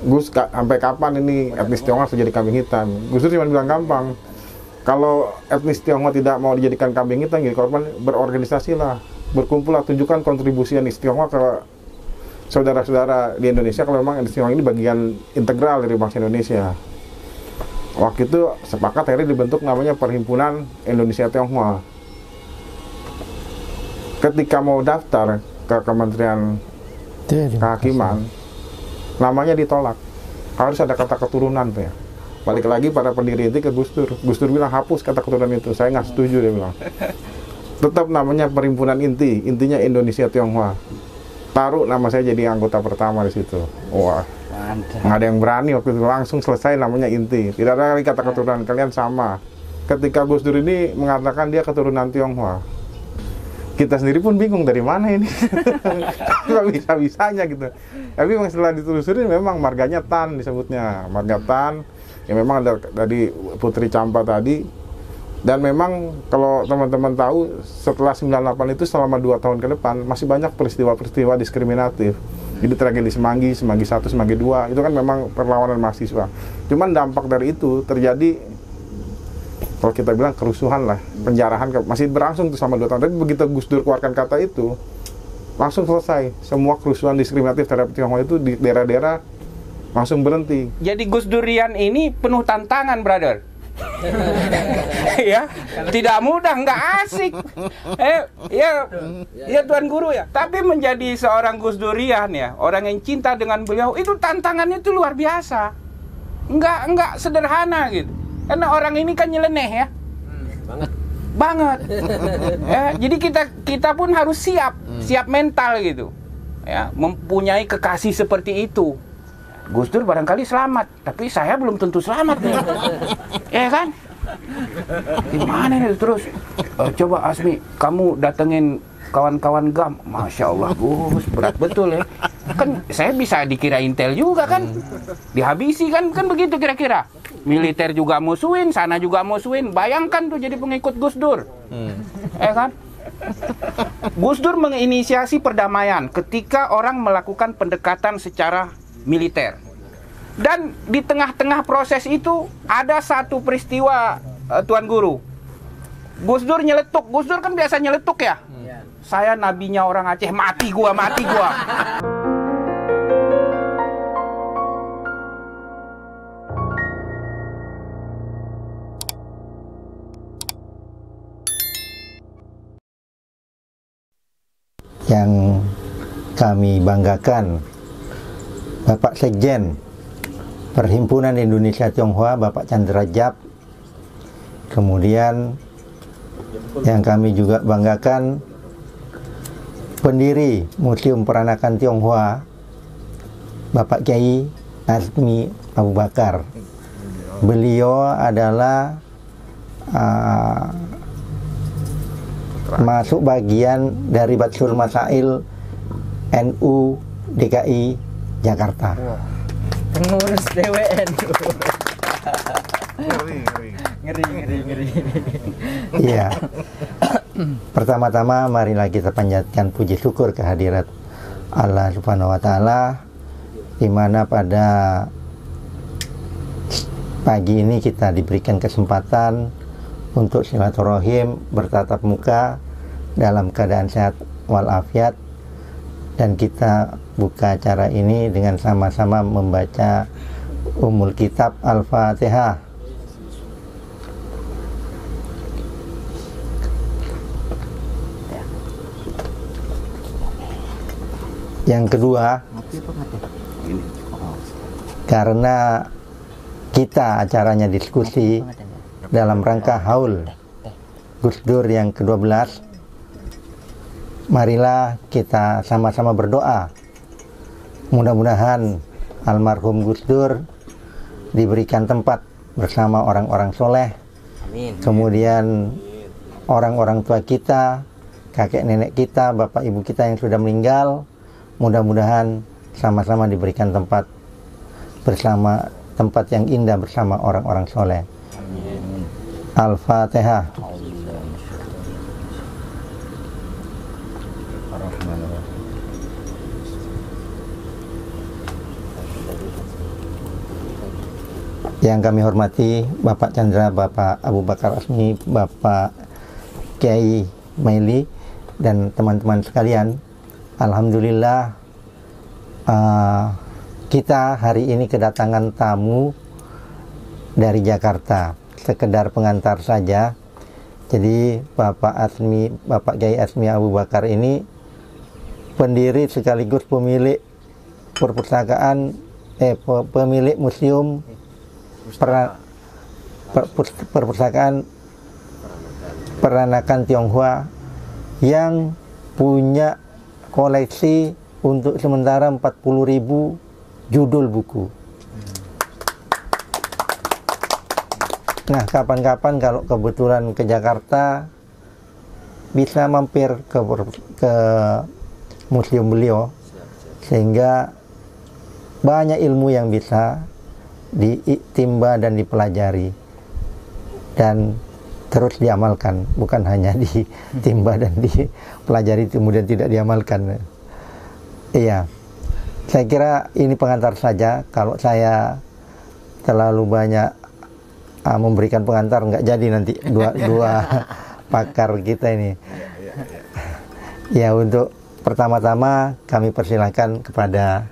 Gus, sampai kapan ini etnis Tionghoa harus jadi kambing hitam? Gus Dur cuma bilang gampang, kalau etnis Tionghoa tidak mau dijadikan kambing hitam, jadi korban, berorganisasi lah, berkumpul lah, tunjukkan kontribusi etnis Tionghoa ke saudara-saudara di Indonesia kalau memang etnis Tionghoa ini bagian integral dari bangsa Indonesia. Waktu itu sepakat akhirnya dibentuk namanya Perhimpunan Indonesia Tionghoa. Ketika mau daftar ke Kementerian Kehakiman, namanya ditolak. Harus ada kata keturunan tuh ya. Balik lagi para pendiri inti ke Gus Dur. Gus Dur bilang hapus kata keturunan itu. Saya nggak setuju, dia bilang. Tetap namanya Perhimpunan Inti, intinya Indonesia Tionghoa. Taruh nama saya jadi anggota pertama di situ. Wah, nggak ada yang berani waktu itu, langsung selesai namanya Inti. Tidak ada lagi kata keturunan, kalian sama. Ketika Gus Dur ini mengatakan dia keturunan Tionghoa, kita sendiri pun bingung dari mana ini. Nggak bisa-bisanya gitu. Tapi memang setelah ditelusuri memang marganya Tan disebutnya, marga Tan. Ya memang ada dari Putri Campa tadi. Dan memang kalau teman-teman tahu, setelah 98 itu selama 2 tahun ke depan masih banyak peristiwa-peristiwa diskriminatif. Jadi tragedi Semanggi, Semanggi 1, Semanggi 2, itu kan memang perlawanan mahasiswa. Cuman dampak dari itu terjadi, kalau kita bilang kerusuhan lah, penjarahan masih berlangsung tuh selama 2 tahun. Tapi begitu Gus Dur keluarkan kata itu, langsung selesai. Semua kerusuhan diskriminatif terhadap Tionghoa itu di daerah-daerah langsung berhenti. Jadi Gus Durian ini penuh tantangan, brother. Ya, tidak mudah, nggak asik. Ya Tuan Guru ya. Tapi menjadi seorang Gus Durian ya, orang yang cinta dengan beliau, itu tantangannya itu luar biasa. Nggak sederhana gitu. Karena orang ini kan nyeleneh ya. Banget. Jadi kita pun harus siap mental gitu. Ya, mempunyai kekasih seperti itu. Gus Dur barangkali selamat, tapi saya belum tentu selamat nih. Ya kan? Gimana nih terus? Coba Asmi, kamu datengin kawan-kawan GAM. Masya Allah Gus, berat betul ya. Kan saya bisa dikira intel juga kan. Dihabisi kan begitu kira-kira. Militer juga musuhin, sana juga musuhin. Bayangkan tuh jadi pengikut Gus Dur. Kan? Gus Dur menginisiasi perdamaian ketika orang melakukan pendekatan secara militer. Dan di tengah-tengah proses itu ada satu peristiwa, Tuan Guru. Gus Dur nyeletuk. Gus Dur kan biasa nyeletuk ya. Saya nabinya orang Aceh, mati gua. Yang kami banggakan, Bapak Sekjen Perhimpunan Indonesia Tionghoa, Bapak Chandra Jab. Kemudian yang kami juga banggakan, pendiri Museum Peranakan Tionghoa, Bapak Kiai Azmi Abu Bakar. Beliau adalah masuk bagian dari Batsul Masail NU DKI Jakarta. Pengurus DWN. Ngeri. Iya. Pertama-tama marilah kita panjatkan puji syukur kehadirat Allah Subhanahu wa taala, di mana pada pagi ini kita diberikan kesempatan untuk silaturahim, bertatap muka dalam keadaan sehat walafiat. Dan kita buka acara ini dengan sama-sama membaca Ummul Kitab Al-Fatihah. Yang kedua, karena kita acaranya diskusi dalam rangka haul Gus Dur yang ke-12, marilah kita sama-sama berdoa. Mudah-mudahan almarhum Gus Dur diberikan tempat bersama orang-orang soleh. Amin. Kemudian orang-orang tua kita, kakek nenek kita, bapak ibu kita yang sudah meninggal, mudah-mudahan sama-sama diberikan tempat bersama, tempat yang indah bersama orang-orang soleh. Al-Fatihah. Yang kami hormati Bapak Chandra, Bapak Abu Bakar Asmi, Bapak Kiai Maili, dan teman-teman sekalian. Alhamdulillah kita hari ini kedatangan tamu dari Jakarta, sekedar pengantar saja. Jadi Bapak Kiai Asmi Abu Bakar ini pendiri sekaligus pemilik perpustakaan, pemilik museum perpustakaan peranakan Tionghoa yang punya koleksi untuk sementara 40.000 judul buku. Nah, kapan-kapan kalau kebetulan ke Jakarta bisa mampir ke museum beliau, sehingga banyak ilmu yang bisa ditimba dan dipelajari dan terus diamalkan, bukan hanya ditimba dan dipelajari kemudian tidak diamalkan. Iya, saya kira ini pengantar saja. Kalau saya terlalu banyak memberikan pengantar, nggak jadi nanti dua pakar kita ini. Ya, untuk pertama-tama kami persilakan kepada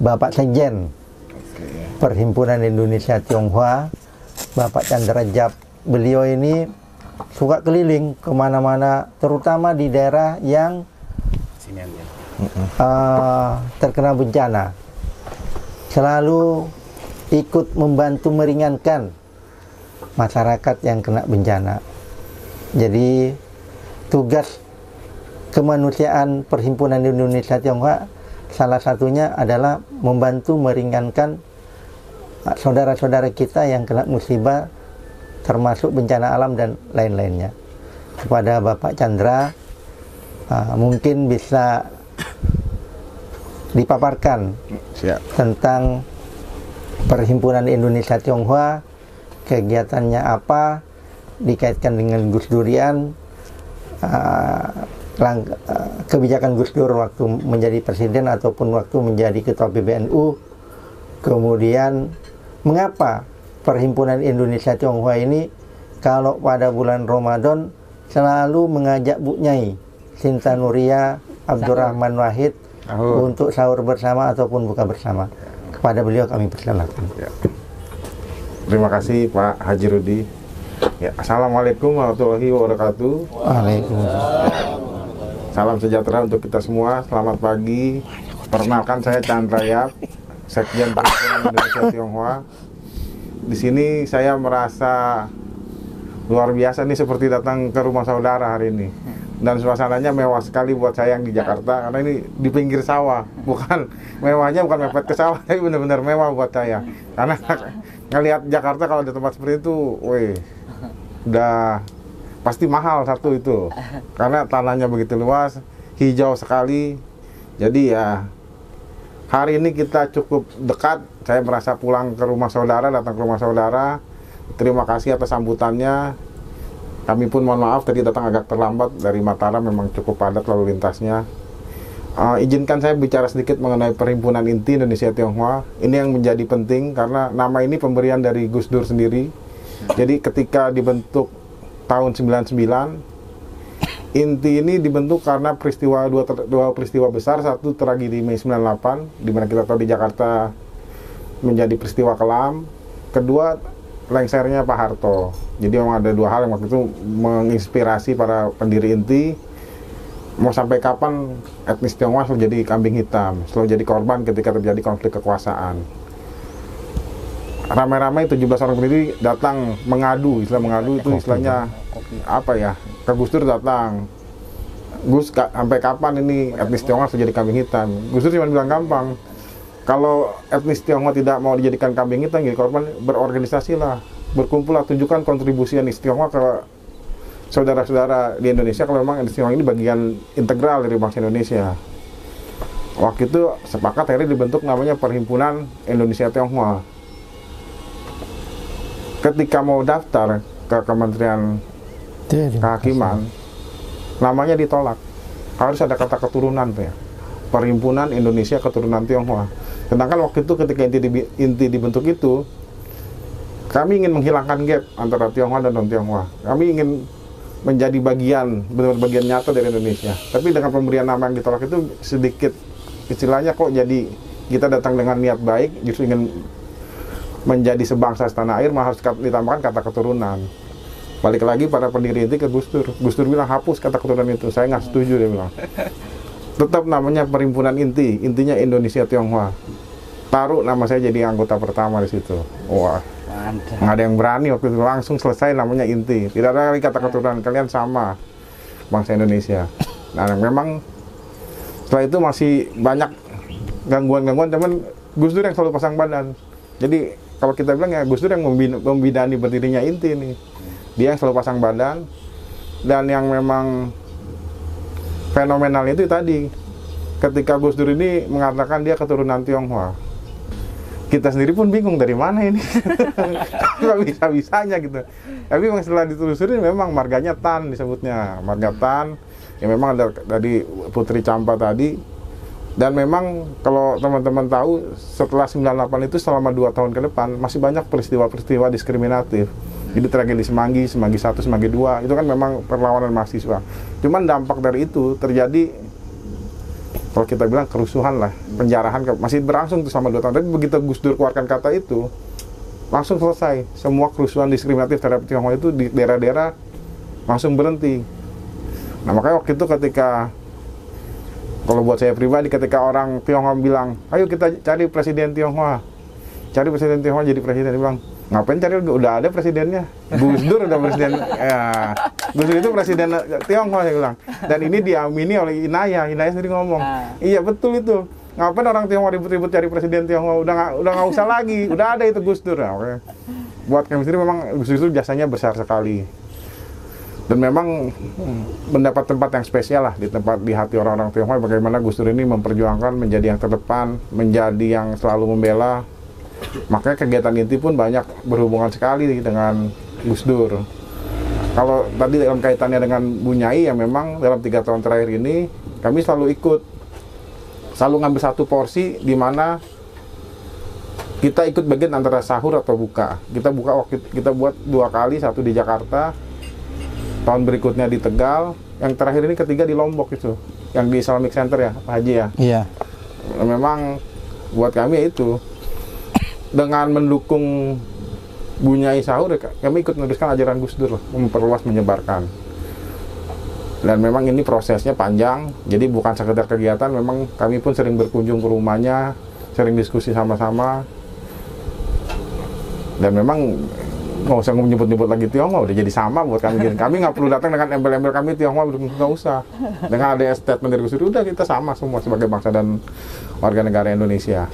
Bapak Sekjen Perhimpunan Indonesia Tionghoa, Bapak Chandra Jab. Beliau ini suka keliling kemana-mana, terutama di daerah yang terkena bencana. Selalu ikut membantu meringankan masyarakat yang kena bencana. Jadi tugas kemanusiaan Perhimpunan Indonesia Tionghoa salah satunya adalah membantu meringankan saudara-saudara kita yang kena musibah, termasuk bencana alam dan lain-lainnya. Kepada Bapak Chandra, mungkin bisa dipaparkan tentang Perhimpunan Indonesia Tionghoa, kegiatannya apa, dikaitkan dengan Gus Durian, kebijakan Gus Dur waktu menjadi presiden ataupun waktu menjadi ketua PBNU. Kemudian mengapa Perhimpunan Indonesia Tionghoa ini kalau pada bulan Ramadan selalu mengajak Bu Nyai Sinta Nuria Abdurrahman Wahid untuk sahur bersama ataupun buka bersama. Kepada beliau kami persilakan. Ya. Terima kasih Pak Haji Rudi. Ya, Assalamualaikum warahmatullahi wabarakatuh. Waalaikumsalam. Salam sejahtera untuk kita semua. Selamat pagi. Perkenalkan, saya Chandra Yap, Sekjen Perhimpunan Indonesia Tionghoa. Di sini saya merasa luar biasa nih, seperti datang ke rumah saudara hari ini. Dan suasananya mewah sekali buat saya yang di Jakarta, karena ini di pinggir sawah. Bukan mewahnya bukan mepet ke sawah, tapi benar-benar mewah buat saya. Karena ngelihat Jakarta kalau di tempat seperti itu, wih, udah pasti mahal satu itu, karena tanahnya begitu luas, hijau sekali. Jadi ya hari ini kita cukup dekat. Saya merasa pulang ke rumah saudara, datang ke rumah saudara. Terima kasih atas sambutannya. Kami pun mohon maaf tadi datang agak terlambat dari Mataram, memang cukup padat lalu lintasnya. Izinkan saya bicara sedikit mengenai Perhimpunan Inti Indonesia Tionghoa. Ini yang menjadi penting karena nama ini pemberian dari Gus Dur sendiri. Jadi ketika dibentuk tahun 99, Inti ini dibentuk karena dua peristiwa besar. Satu tragedi Mei 98, di mana kita tahu di Jakarta menjadi peristiwa kelam. Kedua, lengsernya Pak Harto. Jadi memang ada dua hal yang waktu itu menginspirasi para pendiri Inti. Mau sampai kapan etnis Tionghoa selalu jadi kambing hitam, selalu jadi korban ketika terjadi konflik kekuasaan. Ramai-ramai 17 orang pendiri datang mengadu, mengadu itu istilahnya apa ya, ke Gus Dur datang. Gus, sampai kapan ini etnis Tionghoa jadi kambing hitam? Gus Dur cuma bilang gampang, kalau etnis Tionghoa tidak mau dijadikan kambing hitam, jadi korban, berorganisasilah, berkumpullah, tunjukkan kontribusi etnis Tionghoa ke saudara-saudara di Indonesia, kalau memang etnis Tionghoa ini bagian integral dari bangsa Indonesia. Waktu itu sepakat akhirnya dibentuk namanya Perhimpunan Indonesia Tionghoa. Ketika mau daftar ke Kementerian Kehakiman, namanya ditolak. Harus ada kata keturunan, Pak. Perhimpunan Indonesia Keturunan Tionghoa. Sedangkan waktu itu ketika inti dibentuk itu, kami ingin menghilangkan gap antara Tionghoa dan non-Tionghoa. Kami ingin menjadi bagian, benar-benar bagian nyata dari Indonesia. Tapi dengan pemberian nama yang ditolak itu sedikit, istilahnya kok jadi kita datang dengan niat baik, justru ingin menjadi sebangsa setanah air, malah harus ditambahkan kata keturunan. Balik lagi para pendiri inti ke Gus Dur. Gus Dur bilang hapus kata keturunan itu. Saya nggak setuju, dia bilang. Tetap namanya Perhimpunan Inti, intinya Indonesia Tionghoa. Taruh nama saya jadi anggota pertama di situ. Wah, nggak ada yang berani waktu itu, langsung selesai namanya inti. Tidak ada lagi kata keturunan, kalian sama bangsa Indonesia. Nah, memang setelah itu masih banyak gangguan-gangguan, cuman Gus Dur yang selalu pasang badan. Jadi kalau kita bilang ya Gus Dur yang membidani berdirinya inti nih. Dia yang selalu pasang badan, dan yang memang fenomenal itu tadi, ketika Gus Dur ini mengatakan dia keturunan Tionghoa, kita sendiri pun bingung dari mana ini, nggak bisa-bisanya gitu. Tapi memang setelah ditelusuri memang marganya Tan disebutnya, marga Tan, yang memang ada dari Putri Champa tadi. Dan memang kalau teman-teman tahu, setelah 98 itu selama 2 tahun ke depan masih banyak peristiwa-peristiwa diskriminatif. Jadi tragedi Semanggi 1, Semanggi 2, itu kan memang perlawanan mahasiswa. Cuman dampak dari itu terjadi, kalau kita bilang kerusuhan lah, penjarahan, masih berlangsung tuh selama 2 tahun. Tapi begitu Gus Dur keluarkan kata itu, langsung selesai. Semua kerusuhan diskriminatif terhadap Tionghoa itu di daerah-daerah langsung berhenti. Nah makanya waktu itu ketika, kalau buat saya pribadi, ketika orang Tionghoa bilang, ayo kita cari presiden Tionghoa, cari presiden Tionghoa jadi presiden, dia bilang, ngapain cari, udah ada presidennya, Gus Dur udah presiden. Ya, Gus Dur itu presiden Tionghoa, saya bilang. Dan ini diamini oleh Inayah sendiri ngomong, iya betul itu, ngapain orang Tionghoa ribut-ribut cari presiden Tionghoa, udah nggak usah lagi, udah ada itu Gus Dur. Nah, okay. Buat kami sendiri memang Gus Dur jasanya besar sekali, dan memang mendapat tempat yang spesial lah di hati orang-orang Tionghoa. Bagaimana Gus Dur ini memperjuangkan menjadi yang terdepan, menjadi yang selalu membela. Makanya kegiatan inti pun banyak berhubungan sekali dengan Gus Dur. Kalau tadi dalam kaitannya dengan Bu Nyai, ya memang dalam 3 tahun terakhir ini kami selalu ikut, selalu ngambil satu porsi di mana kita ikut bagian antara sahur atau buka. Kita buat 2 kali, satu di Jakarta, tahun berikutnya di Tegal, yang terakhir ini ketiga di Lombok itu, yang di Islamic Center ya, Pak Haji ya. Iya. Memang buat kami itu, dengan mendukung Bu Nyai sahur, kami ikut meneruskan ajaran Gus Dur, memperluas, menyebarkan. Dan memang ini prosesnya panjang, jadi bukan sekedar kegiatan, memang kami pun sering berkunjung ke rumahnya, sering diskusi sama-sama. Dan memang nggak usah nyebut-nyebut lagi Tionghoa, udah jadi sama buat kami. Kami nggak perlu datang dengan embel-embel kami Tionghoa, nggak usah. Dengan ada statement dari Gus Dur, udah kita sama semua sebagai bangsa dan warga negara Indonesia.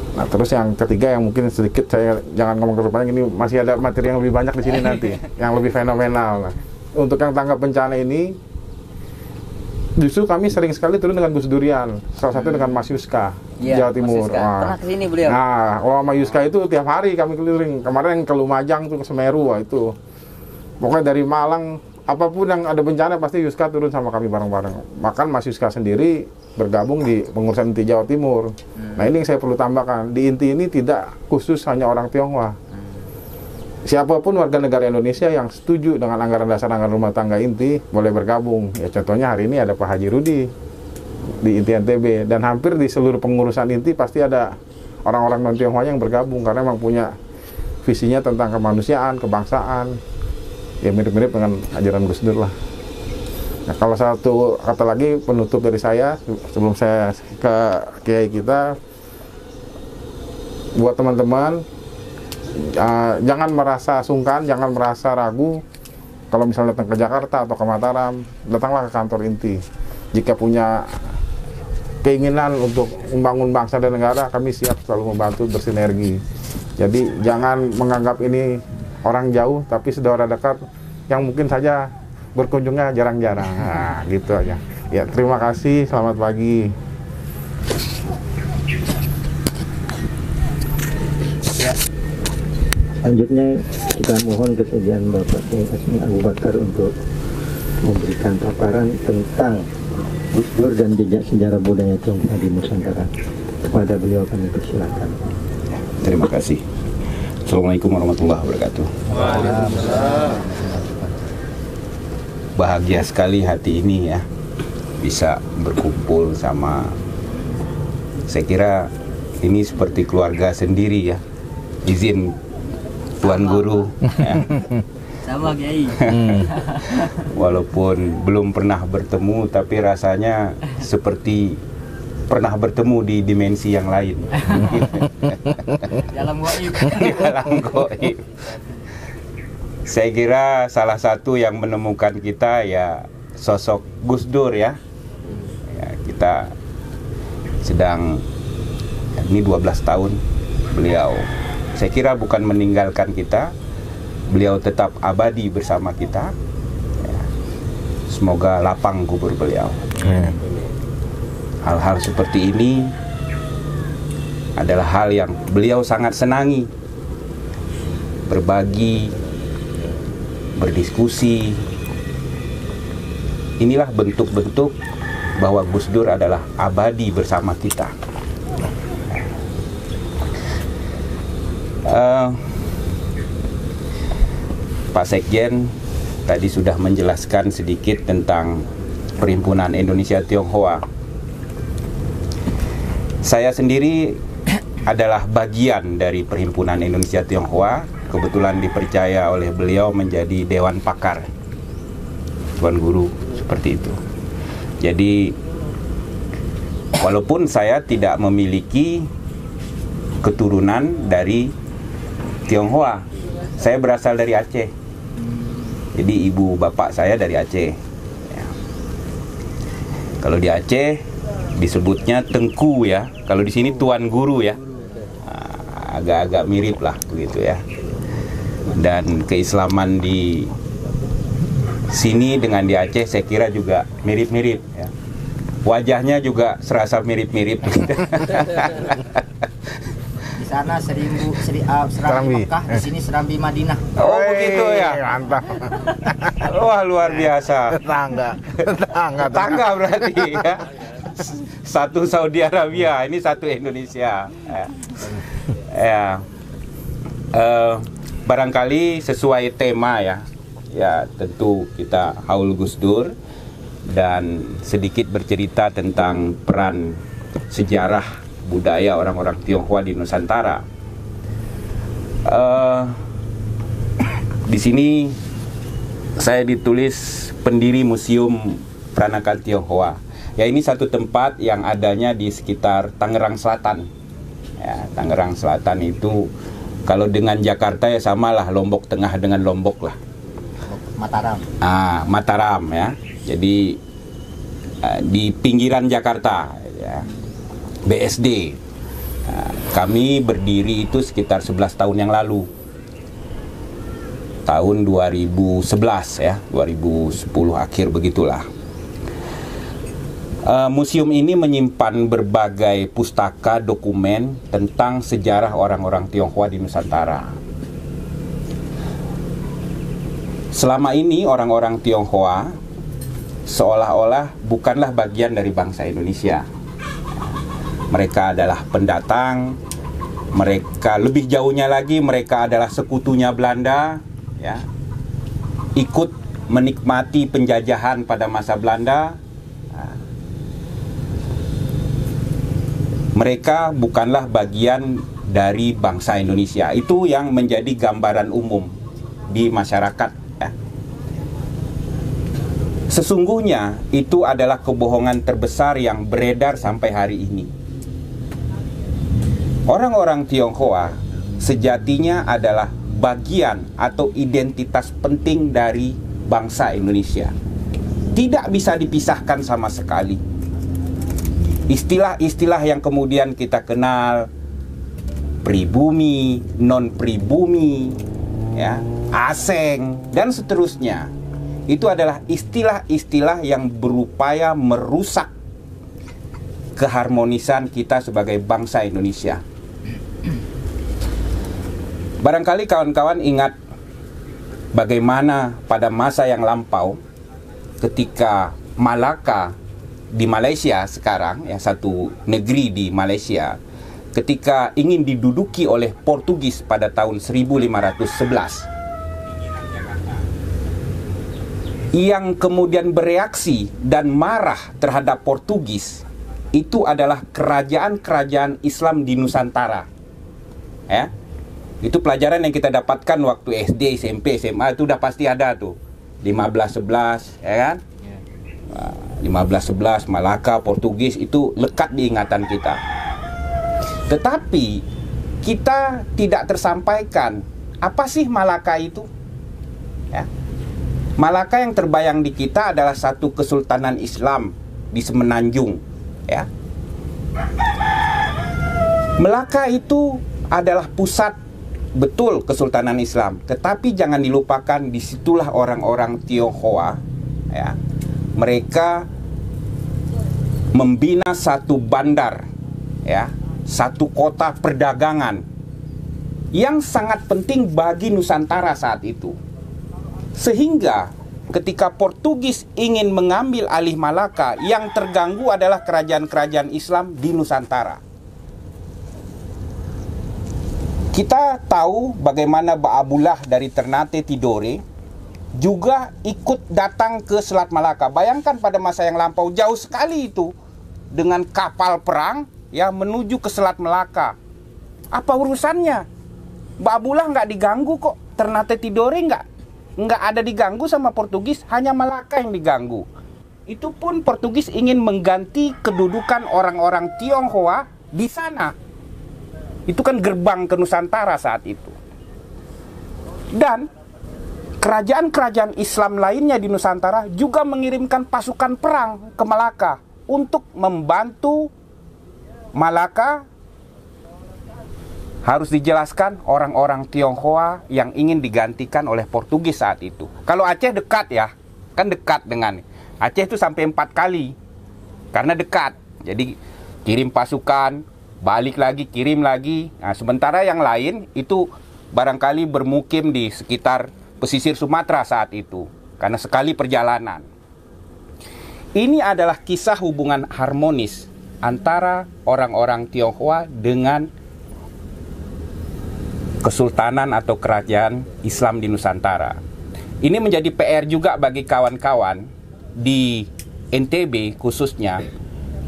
Nah, terus yang ketiga yang mungkin sedikit saya jangan ngomong terlalu panjang, ini masih ada materi yang lebih banyak di sini nanti, yang lebih fenomenal. Nah, untuk yang tanggap bencana ini, justru kami sering sekali turun dengan Gus Durian, salah satu dengan Mas Yuska, Jawa Timur. Pernah kesini beliau. Nah, kalau sama Yuska itu tiap hari kami keliling. Kemarin yang ke Lumajang tuh, ke Semeru, itu. Pokoknya dari Malang, apapun yang ada bencana pasti Yuska turun sama kami bareng-bareng. Bahkan Mas Yuska sendiri bergabung di pengurusan inti Jawa Timur. Nah, ini yang saya perlu tambahkan, di inti ini tidak khusus hanya orang Tionghoa. Siapapun warga negara Indonesia yang setuju dengan anggaran dasar anggaran rumah tangga inti boleh bergabung. Ya contohnya hari ini ada Pak Haji Rudi di inti NTB, dan hampir di seluruh pengurusan inti pasti ada orang-orang non Tionghoa yang bergabung karena memang punya visinya tentang kemanusiaan, kebangsaan. Ya mirip-mirip dengan ajaran Gus Dur lah. Nah, kalau satu kata lagi penutup dari saya sebelum saya ke kiai kita, buat teman-teman, jangan merasa sungkan, jangan merasa ragu. Kalau misalnya datang ke Jakarta atau ke Mataram, datanglah ke kantor inti. Jika punya keinginan untuk membangun bangsa dan negara, kami siap selalu membantu, bersinergi. Jadi jangan menganggap ini orang jauh, tapi saudara dekat yang mungkin saja berkunjungnya jarang-jarang. Nah, gitu aja. Ya, terima kasih. Selamat pagi. Ya. Selanjutnya kita mohon kesediaan Bapak Kiai Hasmi Abu Bakar untuk memberikan paparan tentang Gus Dur dan jejak sejarah budaya Tionghoa di Nusantara. Kepada beliau kami persilakan. Terima kasih. Assalamualaikum warahmatullahi wabarakatuh. Bahagia sekali hati ini ya, bisa berkumpul sama, saya kira ini seperti keluarga sendiri ya. Izin Tuan Guru ya. Sama Kiai. Walaupun belum pernah bertemu, tapi rasanya seperti pernah bertemu di dimensi yang lain. Dalam gaib. Di alam gaib. Saya kira salah satu yang menemukan kita ya sosok Gus Dur ya. Kita sedang, ini 12 tahun beliau, saya kira bukan meninggalkan kita, beliau tetap abadi bersama kita ya. Semoga lapang kubur beliau. Hal-hal seperti ini adalah hal yang beliau sangat senangi. Berbagi, berdiskusi. Inilah bentuk-bentuk bahwa Gus Dur adalah abadi bersama kita. Pak Sekjen tadi sudah menjelaskan sedikit tentang Perhimpunan Indonesia Tionghoa. Saya sendiri adalah bagian dari Perhimpunan Indonesia Tionghoa. Kebetulan dipercaya oleh beliau menjadi Dewan Pakar, Tuan Guru, seperti itu. Jadi walaupun saya tidak memiliki keturunan dari Tionghoa, saya berasal dari Aceh. Jadi ibu bapak saya dari Aceh ya. Kalau di Aceh disebutnya Tengku ya, kalau di sini Tuan Guru ya. Agak-agak mirip lah begitu ya. Dan keislaman di sini dengan di Aceh saya kira juga mirip-mirip ya. Wajahnya juga serasa mirip-mirip. Di sana Serambi Mekah, di sini Serambi Madinah. Oh begitu ya. Mantap. Wah luar biasa. Tetangga Berarti ya. Satu Saudi Arabia, ini satu Indonesia. Ya. Barangkali sesuai tema ya. Ya tentu kita haul Gus Dur dan sedikit bercerita tentang peran sejarah budaya orang-orang Tionghoa di Nusantara. Di sini saya ditulis pendiri Museum Peranakan Tionghoa. Ya ini satu tempat yang adanya di sekitar Tangerang Selatan. Ya, Tangerang Selatan itu kalau dengan Jakarta ya samalah, Lombok Tengah dengan Lombok lah. Mataram. Mataram ya. Jadi di pinggiran Jakarta ya. BSD. Kami berdiri itu sekitar 11 tahun yang lalu. Tahun 2011 ya, 2010 akhir begitulah. Museum ini menyimpan berbagai pustaka dokumen tentang sejarah orang-orang Tionghoa di Nusantara. Selama ini orang-orang Tionghoa seolah-olah bukanlah bagian dari bangsa Indonesia. Mereka adalah pendatang, mereka lebih jauhnya lagi mereka adalah sekutunya Belanda, ya. Ikut menikmati penjajahan pada masa Belanda. Mereka bukanlah bagian dari bangsa Indonesia. Itu yang menjadi gambaran umum di masyarakat ya. Sesungguhnya itu adalah kebohongan terbesar yang beredar sampai hari ini. Orang-orang Tionghoa sejatinya adalah bagian atau identitas penting dari bangsa Indonesia. Tidak bisa dipisahkan sama sekali. Istilah-istilah yang kemudian kita kenal, pribumi, non-pribumi, ya, aseng, dan seterusnya, itu adalah istilah-istilah yang berupaya merusak keharmonisan kita sebagai bangsa Indonesia. Barangkali kawan-kawan ingat bagaimana pada masa yang lampau ketika Malaka di Malaysia sekarang, ya, satu negeri di Malaysia, ketika ingin diduduki oleh Portugis pada tahun 1511, yang kemudian bereaksi dan marah terhadap Portugis itu adalah kerajaan-kerajaan Islam di Nusantara. Ya. Itu pelajaran yang kita dapatkan waktu SD, SMP, SMA, itu udah pasti ada tuh. 1511, ya kan? 1511, Malaka, Portugis, itu lekat di ingatan kita. Tetapi kita tidak tersampaikan apa sih Malaka itu? Ya. Malaka yang terbayang di kita adalah satu kesultanan Islam di Semenanjung, ya. Melaka itu adalah pusat betul kesultanan Islam, tetapi jangan dilupakan disitulah orang-orang Tionghoa, ya. Mereka membina satu bandar, ya, satu kota perdagangan yang sangat penting bagi Nusantara saat itu. Sehingga ketika Portugis ingin mengambil alih Malaka, yang terganggu adalah kerajaan-kerajaan Islam di Nusantara. Kita tahu bagaimana Ba'abullah dari Ternate Tidore juga ikut datang ke Selat Malaka. Bayangkan pada masa yang lampau, jauh sekali itu dengan kapal perang, ya, menuju ke Selat Malaka. Apa urusannya? Ba'abullah nggak diganggu kok, Ternate Tidore nggak ada diganggu sama Portugis, hanya Malaka yang diganggu. Itu pun Portugis ingin mengganti kedudukan orang-orang Tionghoa di sana. Itu kan gerbang ke Nusantara saat itu. Dan kerajaan-kerajaan Islam lainnya di Nusantara juga mengirimkan pasukan perang ke Malaka untuk membantu Malaka. Harus dijelaskan orang-orang Tionghoa yang ingin digantikan oleh Portugis saat itu. Kalau Aceh dekat, ya, kan dekat dengan Aceh itu sampai 4 kali karena dekat. Jadi kirim pasukan, balik lagi, kirim lagi. Nah, sementara yang lain itu barangkali bermukim di sekitar pesisir Sumatera saat itu karena sekali perjalanan. Ini adalah kisah hubungan harmonis antara orang-orang Tionghoa dengan kesultanan atau kerajaan Islam di Nusantara. Ini menjadi PR juga bagi kawan-kawan di NTB khususnya.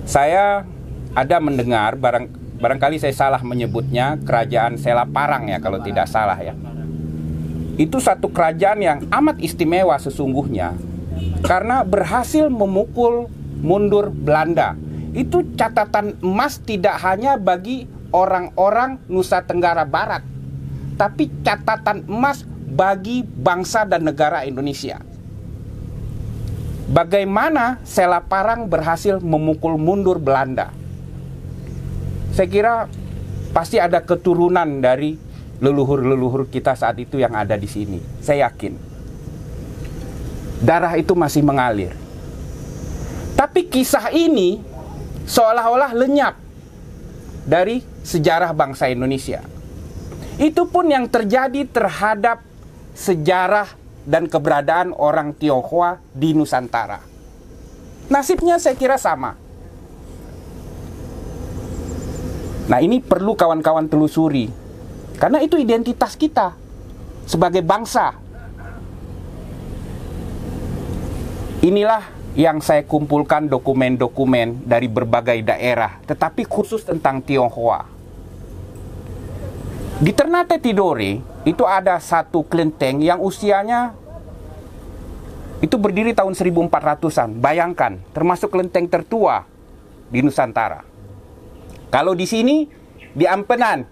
Saya ada mendengar, barangkali saya salah menyebutnya, kerajaan Selaparang, ya, kalau tidak salah, ya. Itu satu kerajaan yang amat istimewa sesungguhnya karena berhasil memukul mundur Belanda. Itu catatan emas tidak hanya bagi orang-orang Nusa Tenggara Barat, tapi catatan emas bagi bangsa dan negara Indonesia. Bagaimana Selaparang berhasil memukul mundur Belanda? Saya kira pasti ada keturunan dari leluhur-leluhur kita saat itu yang ada di sini. Saya yakin. Darah itu masih mengalir. Tapi kisah ini seolah-olah lenyap dari sejarah bangsa Indonesia. Itu pun yang terjadi terhadap sejarah dan keberadaan orang Tionghoa di Nusantara. Nasibnya saya kira sama. Nah, ini perlu kawan-kawan telusuri, karena itu identitas kita sebagai bangsa. Inilah yang saya kumpulkan dokumen-dokumen dari berbagai daerah, tetapi khusus tentang Tionghoa. Di Ternate Tidore itu ada satu kelenteng yang usianya itu berdiri tahun 1400-an. Bayangkan, termasuk kelenteng tertua di Nusantara. Kalau di sini, di Ampenan.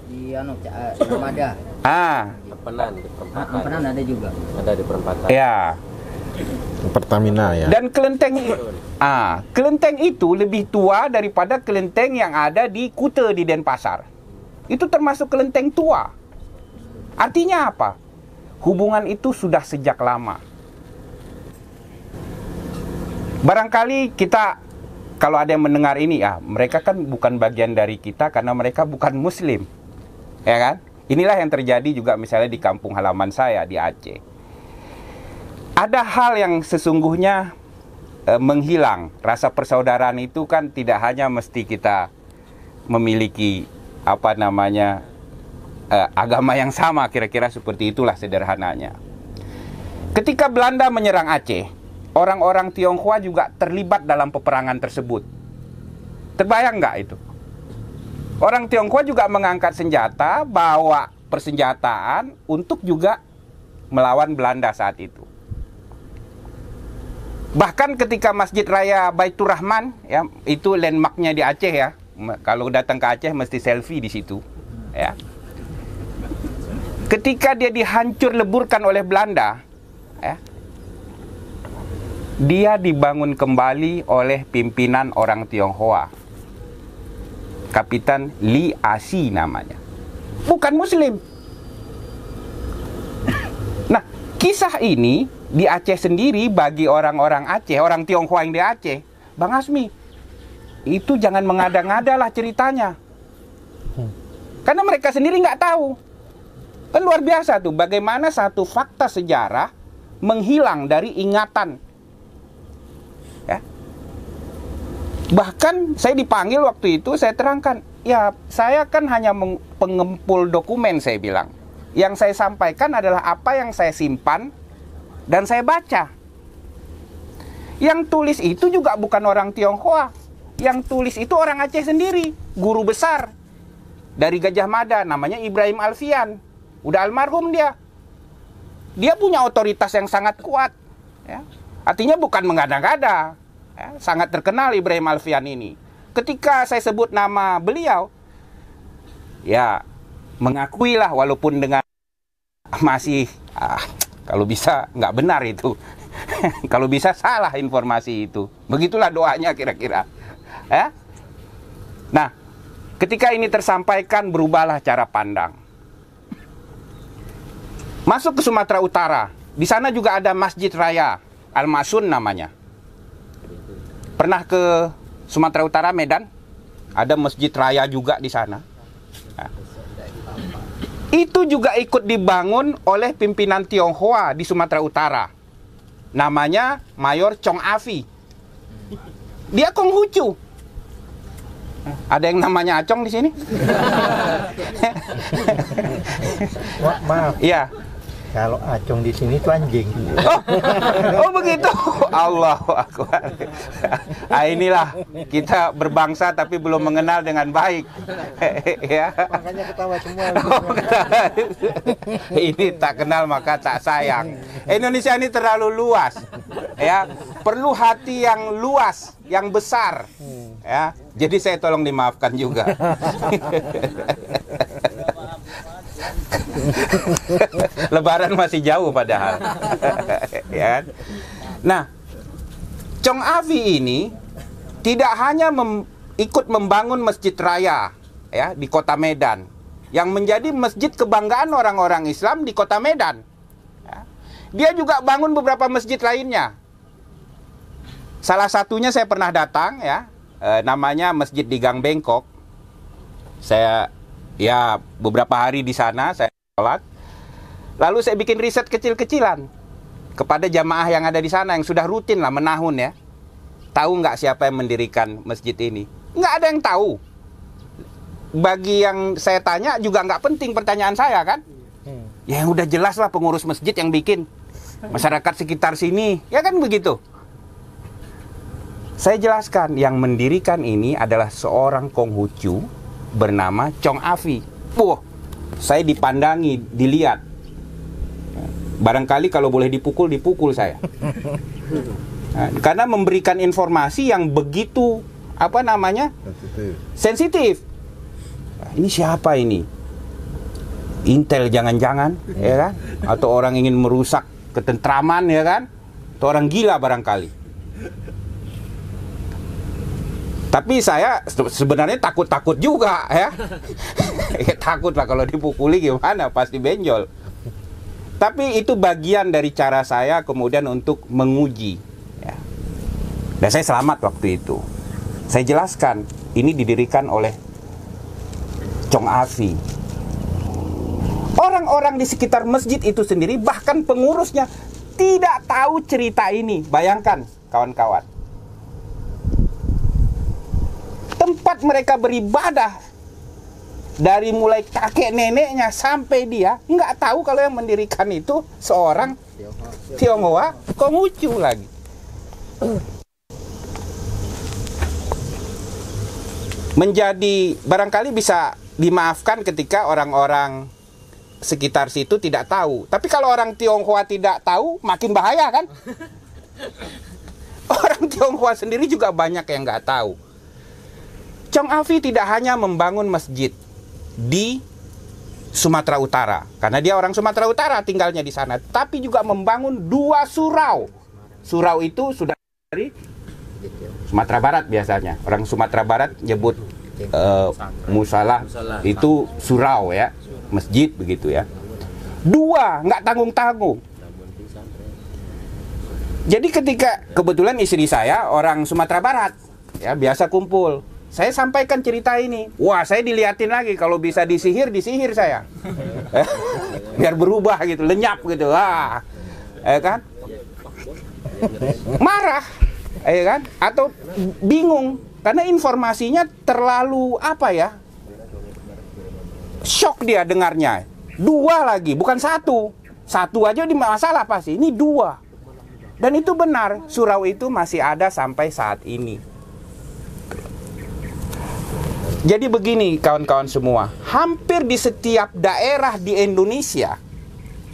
Di Ramada. Ampenan di perempatan. Ampenan ada juga. Ada di perempatan. Ya. Pertamina, ya. Dan kelenteng itu lebih tua daripada kelenteng yang ada di Kuta di Denpasar. Itu termasuk kelenteng tua. Artinya apa? Hubungan itu sudah sejak lama. Barangkali kita, kalau ada yang mendengar ini, ya, mereka kan bukan bagian dari kita karena mereka bukan Muslim, ya kan? Inilah yang terjadi juga misalnya di kampung halaman saya di Aceh. Ada hal yang sesungguhnya menghilang. Rasa persaudaraan itu kan tidak hanya mesti kita memiliki agama yang sama, kira-kira seperti itulah sederhananya. Ketika Belanda menyerang Aceh, orang-orang Tionghoa juga terlibat dalam peperangan tersebut. Terbayang nggak itu? Orang Tionghoa juga mengangkat senjata, bawa persenjataan untuk juga melawan Belanda saat itu. Bahkan ketika Masjid Raya Baitur Rahman, ya, itu landmarknya di Aceh ya. Kalau datang ke Aceh mesti selfie di situ, ya. Ketika dia dihancur leburkan oleh Belanda, ya, dia dibangun kembali oleh pimpinan orang Tionghoa, Kapitan Li Asi namanya. Bukan Muslim. Nah, kisah ini di Aceh sendiri bagi orang-orang Aceh, orang Tionghoa yang di Aceh, Bang Asmi, itu jangan mengada-ngada lah ceritanya. Karena mereka sendiri nggak tahu. Kan luar biasa tuh, bagaimana satu fakta sejarah menghilang dari ingatan. Ya. Bahkan saya dipanggil waktu itu, saya terangkan, ya saya kan hanya pengempul dokumen, saya bilang. Yang saya sampaikan adalah apa yang saya simpan dan saya baca. Yang tulis itu juga bukan orang Tionghoa. Yang tulis itu orang Aceh sendiri, guru besar dari Gajah Mada, namanya Ibrahim Alfian. Udah almarhum dia. Dia punya otoritas yang sangat kuat, ya. Artinya bukan mengada-ngada, ya. Sangat terkenal Ibrahim Alfian ini. Ketika saya sebut nama beliau, ya mengakuilah walaupun dengan masih kalau bisa nggak benar itu. Kalau bisa salah informasi itu. Begitulah doanya kira-kira, ya. Nah, ketika ini tersampaikan, berubahlah cara pandang. Masuk ke Sumatera Utara. Di sana juga ada Masjid Raya Al-Masun namanya. Pernah ke Sumatera Utara, Medan? Ada Masjid Raya juga di sana. Nah, itu juga ikut dibangun oleh pimpinan Tionghoa di Sumatera Utara. Namanya Mayor Chong Afi. Dia Konghucu. Ada yang namanya Acong di sini? Maaf. Iya. Kalau Acong di sini itu anjing. Oh begitu. Allahu Akbar. Inilah kita berbangsa tapi belum mengenal dengan baik. Ya. Makanya ketawa semua. Ini tak kenal maka tak sayang. Indonesia ini terlalu luas. Ya, perlu hati yang luas, yang besar. Ya. Jadi saya tolong dimaafkan juga. Lebaran masih jauh padahal. Ya. Nah, Chong Afi ini tidak hanya ikut membangun masjid raya, ya, di kota Medan, yang menjadi masjid kebanggaan orang-orang Islam di kota Medan. Ya. Dia juga bangun beberapa masjid lainnya. Salah satunya saya pernah datang, ya, namanya Masjid di Gang Bengkok. Saya beberapa hari di sana saya sholat. Lalu saya bikin riset kecil-kecilan kepada jamaah yang ada di sana yang sudah rutin lah menahun, ya. Tahu nggak siapa yang mendirikan masjid ini? Nggak ada yang tahu. Bagi yang saya tanya juga nggak penting pertanyaan saya kan? Ya yang udah jelas lah pengurus masjid yang bikin. Masyarakat sekitar sini, ya kan begitu. Saya jelaskan yang mendirikan ini adalah seorang Konghucu bernama Chong Afi. Saya dipandangi, dilihat. Barangkali kalau boleh dipukul, dipukul saya. Karena memberikan informasi yang begitu, sensitif. Ini siapa ini? Intel jangan-jangan, ya kan? Atau orang ingin merusak ketentraman, ya kan? Atau orang gila barangkali. Tapi saya sebenarnya takut-takut juga, ya. Takut lah kalau dipukuli gimana, pasti benjol. Tapi itu bagian dari cara saya kemudian untuk menguji, ya. Dan saya selamat waktu itu. Saya jelaskan, ini didirikan oleh Chong Afi. Orang-orang di sekitar masjid itu sendiri, bahkan pengurusnya, tidak tahu cerita ini. Bayangkan, kawan-kawan. tempat mereka beribadah dari mulai kakek neneknya sampai dia nggak tahu kalau yang mendirikan itu seorang Tionghoa Konghucu lagi. Menjadi barangkali bisa dimaafkan ketika orang-orang sekitar situ tidak tahu. Tapi kalau orang Tionghoa tidak tahu, makin bahaya kan? Orang Tionghoa sendiri juga banyak yang nggak tahu. Chong Afi tidak hanya membangun masjid di Sumatera Utara, karena dia orang Sumatera Utara tinggalnya di sana, tapi juga membangun 2 surau. Surau itu sudah dari Sumatera Barat biasanya. Orang Sumatera Barat nyebut musalah itu surau ya, masjid begitu ya. 2, nggak tanggung-tanggung. Jadi ketika kebetulan istri saya orang Sumatera Barat, ya biasa kumpul. Saya sampaikan cerita ini. Wah, saya diliatin lagi, kalau bisa disihir saya. Biar berubah gitu, lenyap gitu. Wah, kan? Marah, kan? Atau bingung karena informasinya terlalu shock dia dengarnya. 2 lagi, bukan 1. 1 aja di masalah pasti. Ini 2. Dan itu benar, surau itu masih ada sampai saat ini. Jadi begini kawan-kawan semua, hampir di setiap daerah di Indonesia,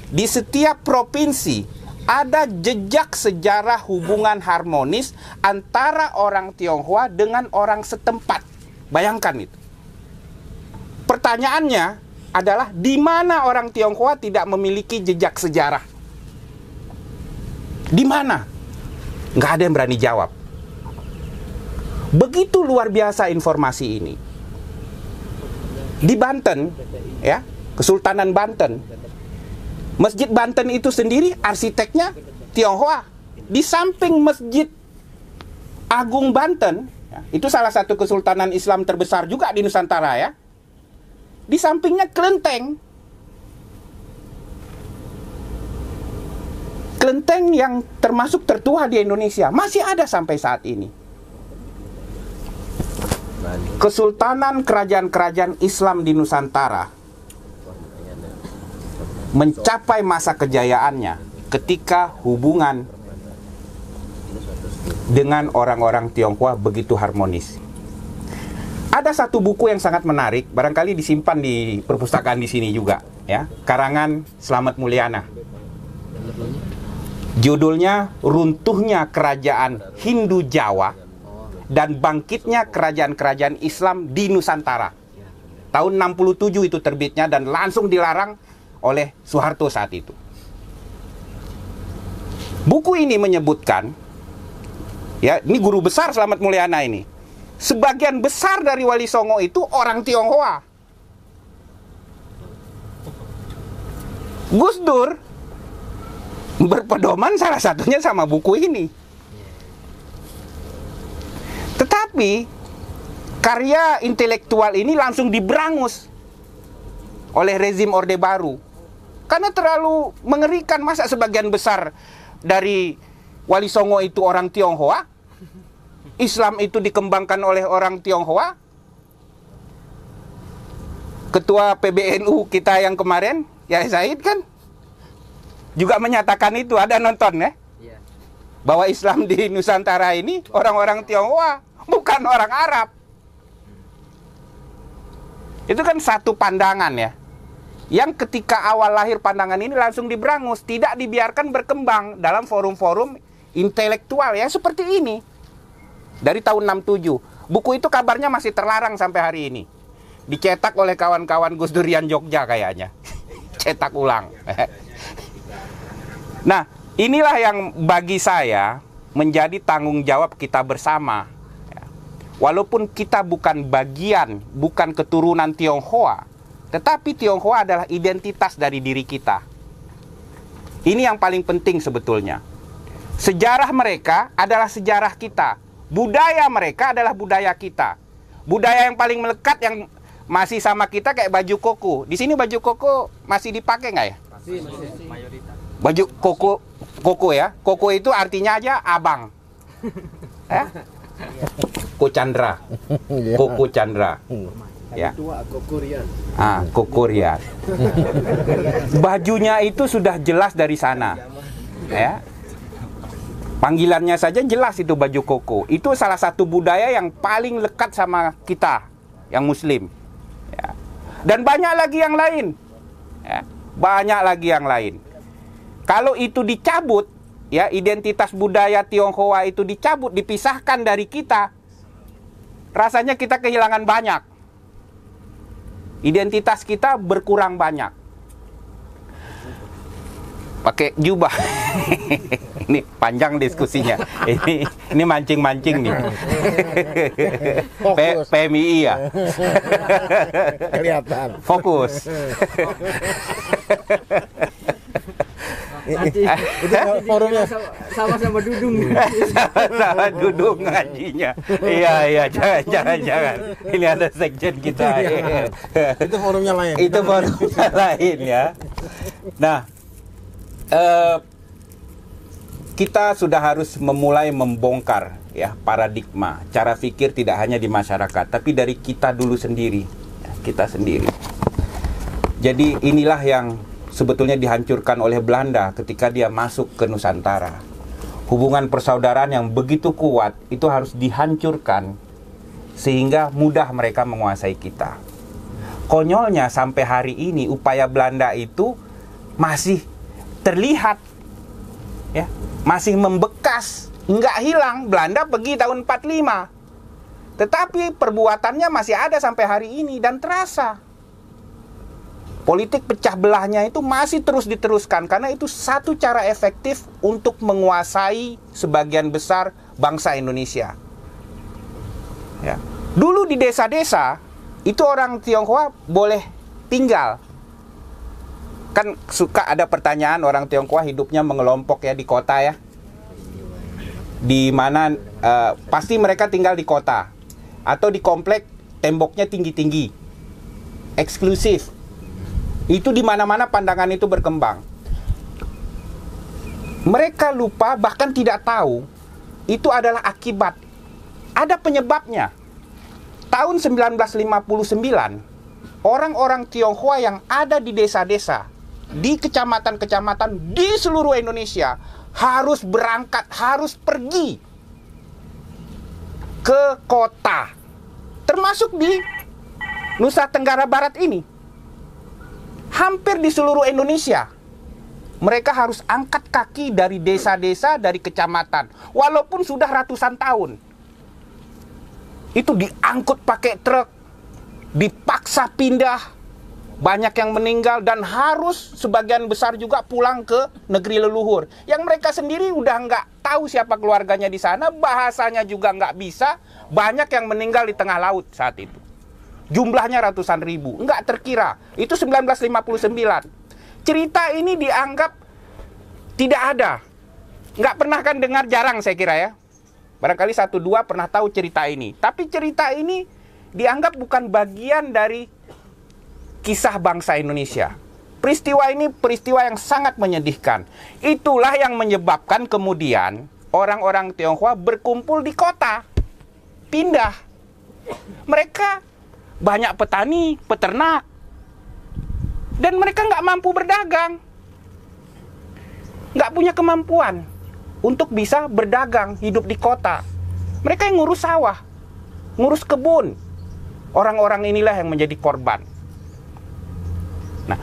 di setiap provinsi, ada jejak sejarah hubungan harmonis antara orang Tionghoa dengan orang setempat. Bayangkan itu. Pertanyaannya adalah, di mana orang Tionghoa tidak memiliki jejak sejarah? Di mana? Nggak ada yang berani jawab. Begitu luar biasa informasi ini. Di Banten, ya, Kesultanan Banten, Masjid Banten itu sendiri arsiteknya Tionghoa. Di samping Masjid Agung Banten, ya, itu salah satu kesultanan Islam terbesar juga di Nusantara ya. Di sampingnya kelenteng. Kelenteng yang termasuk tertua di Indonesia masih ada sampai saat ini. Kesultanan kerajaan-kerajaan Islam di Nusantara mencapai masa kejayaannya ketika hubungan dengan orang-orang Tionghoa begitu harmonis. Ada satu buku yang sangat menarik, barangkali disimpan di perpustakaan di sini juga, ya, karangan Slamet Mulyana. Judulnya Runtuhnya Kerajaan Hindu Jawa dan Bangkitnya Kerajaan-Kerajaan Islam di Nusantara. Tahun 67 itu terbitnya dan langsung dilarang oleh Soeharto saat itu. Buku ini menyebutkan, ya, ini guru besar Slamet Mulyana ini, sebagian besar dari Wali Songo itu orang Tionghoa. Gus Dur berpedoman salah satunya sama buku ini. Tetapi karya intelektual ini langsung diberangus oleh rezim Orde Baru. Karena terlalu mengerikan, masa sebagian besar dari Wali Songo itu orang Tionghoa? Islam itu dikembangkan oleh orang Tionghoa? Ketua PBNU kita yang kemarin, Yai Said kan juga menyatakan itu, ada nonton ya? Bahwa Islam di Nusantara ini orang-orang Tionghoa, bukan orang Arab. Itu kan satu pandangan ya, yang ketika awal lahir pandangan ini langsung diberangus, tidak dibiarkan berkembang dalam forum-forum intelektual ya seperti ini. Dari tahun 67, buku itu kabarnya masih terlarang sampai hari ini. Dicetak oleh kawan-kawan Gus Durian Jogja kayaknya. Cetak ulang. Nah, inilah yang bagi saya menjadi tanggung jawab kita bersama. Walaupun kita bukan bagian, bukan keturunan Tionghoa, tetapi Tionghoa adalah identitas dari diri kita. Ini yang paling penting sebetulnya. Sejarah mereka adalah sejarah kita. Budaya mereka adalah budaya kita. Budaya yang paling melekat yang masih sama kita kayak baju koko. Di sini baju koko masih dipakai nggak ya? Masih. Baju koko ya. Koko itu artinya aja abang. Ya? Ko Chandra. Koko Chandra. Ya. Koko Rian. Bajunya itu sudah jelas dari sana. Ya. Panggilannya saja jelas itu baju koko. Itu salah satu budaya yang paling lekat sama kita yang Muslim. Ya. Dan banyak lagi yang lain. Ya. Banyak lagi yang lain. Kalau itu dicabut, ya, identitas budaya Tionghoa itu dicabut, dipisahkan dari kita, rasanya kita kehilangan banyak. Identitas kita berkurang banyak. Pakai jubah. Ini panjang diskusinya. Ini mancing-mancing nih. PMII ya. Kelihatan. Fokus. Itu forumnya sama-sama dudung. Sama dudung ngajinya. Iya, jangan. Ini ada sekjen kita. Itu forumnya lain. Itu forumnya lain ya. Nah, kita sudah harus memulai membongkar ya paradigma, cara pikir tidak hanya di masyarakat, tapi dari kita dulu sendiri, ya, kita sendiri. Jadi inilah yang sebetulnya dihancurkan oleh Belanda ketika dia masuk ke Nusantara. Hubungan persaudaraan yang begitu kuat itu harus dihancurkan sehingga mudah mereka menguasai kita. Konyolnya sampai hari ini upaya Belanda itu masih terlihat, ya, masih membekas, nggak hilang. Belanda pergi tahun 45, tetapi perbuatannya masih ada sampai hari ini dan terasa. Politik pecah belahnya itu masih terus diteruskan karena itu satu cara efektif untuk menguasai sebagian besar bangsa Indonesia. Ya. Dulu di desa-desa itu orang Tionghoa boleh tinggal. Kan suka ada pertanyaan orang Tionghoa hidupnya mengelompok ya di kota ya. Di mana pasti mereka tinggal di kota atau di komplek temboknya tinggi-tinggi. Eksklusif. Itu di mana-mana pandangan itu berkembang. Mereka lupa bahkan tidak tahu itu adalah akibat. Ada penyebabnya. Tahun 1959 orang-orang Tionghoa yang ada di desa-desa, di kecamatan-kecamatan di seluruh Indonesia harus berangkat, harus pergi ke kota, termasuk di Nusa Tenggara Barat ini. Hampir di seluruh Indonesia mereka harus angkat kaki dari desa-desa, dari kecamatan, walaupun sudah ratusan tahun. Itu diangkut pakai truk, dipaksa pindah, banyak yang meninggal dan harus sebagian besar juga pulang ke negeri leluhur. Yang mereka sendiri udah nggak tahu siapa keluarganya di sana, bahasanya juga nggak bisa, banyak yang meninggal di tengah laut saat itu. Jumlahnya ratusan ribu, nggak terkira. Itu 1959. Cerita ini dianggap tidak ada. Nggak pernah kan dengar, jarang saya kira ya. Barangkali 1-2 pernah tahu cerita ini. Tapi cerita ini dianggap bukan bagian dari kisah bangsa Indonesia. Peristiwa ini peristiwa yang sangat menyedihkan. Itulah yang menyebabkan kemudian orang-orang Tionghoa berkumpul di kota. Pindah. Mereka banyak petani, peternak. Dan mereka nggak mampu berdagang. Nggak punya kemampuan untuk bisa berdagang, hidup di kota. Mereka yang ngurus sawah, ngurus kebun. Orang-orang inilah yang menjadi korban. Nah,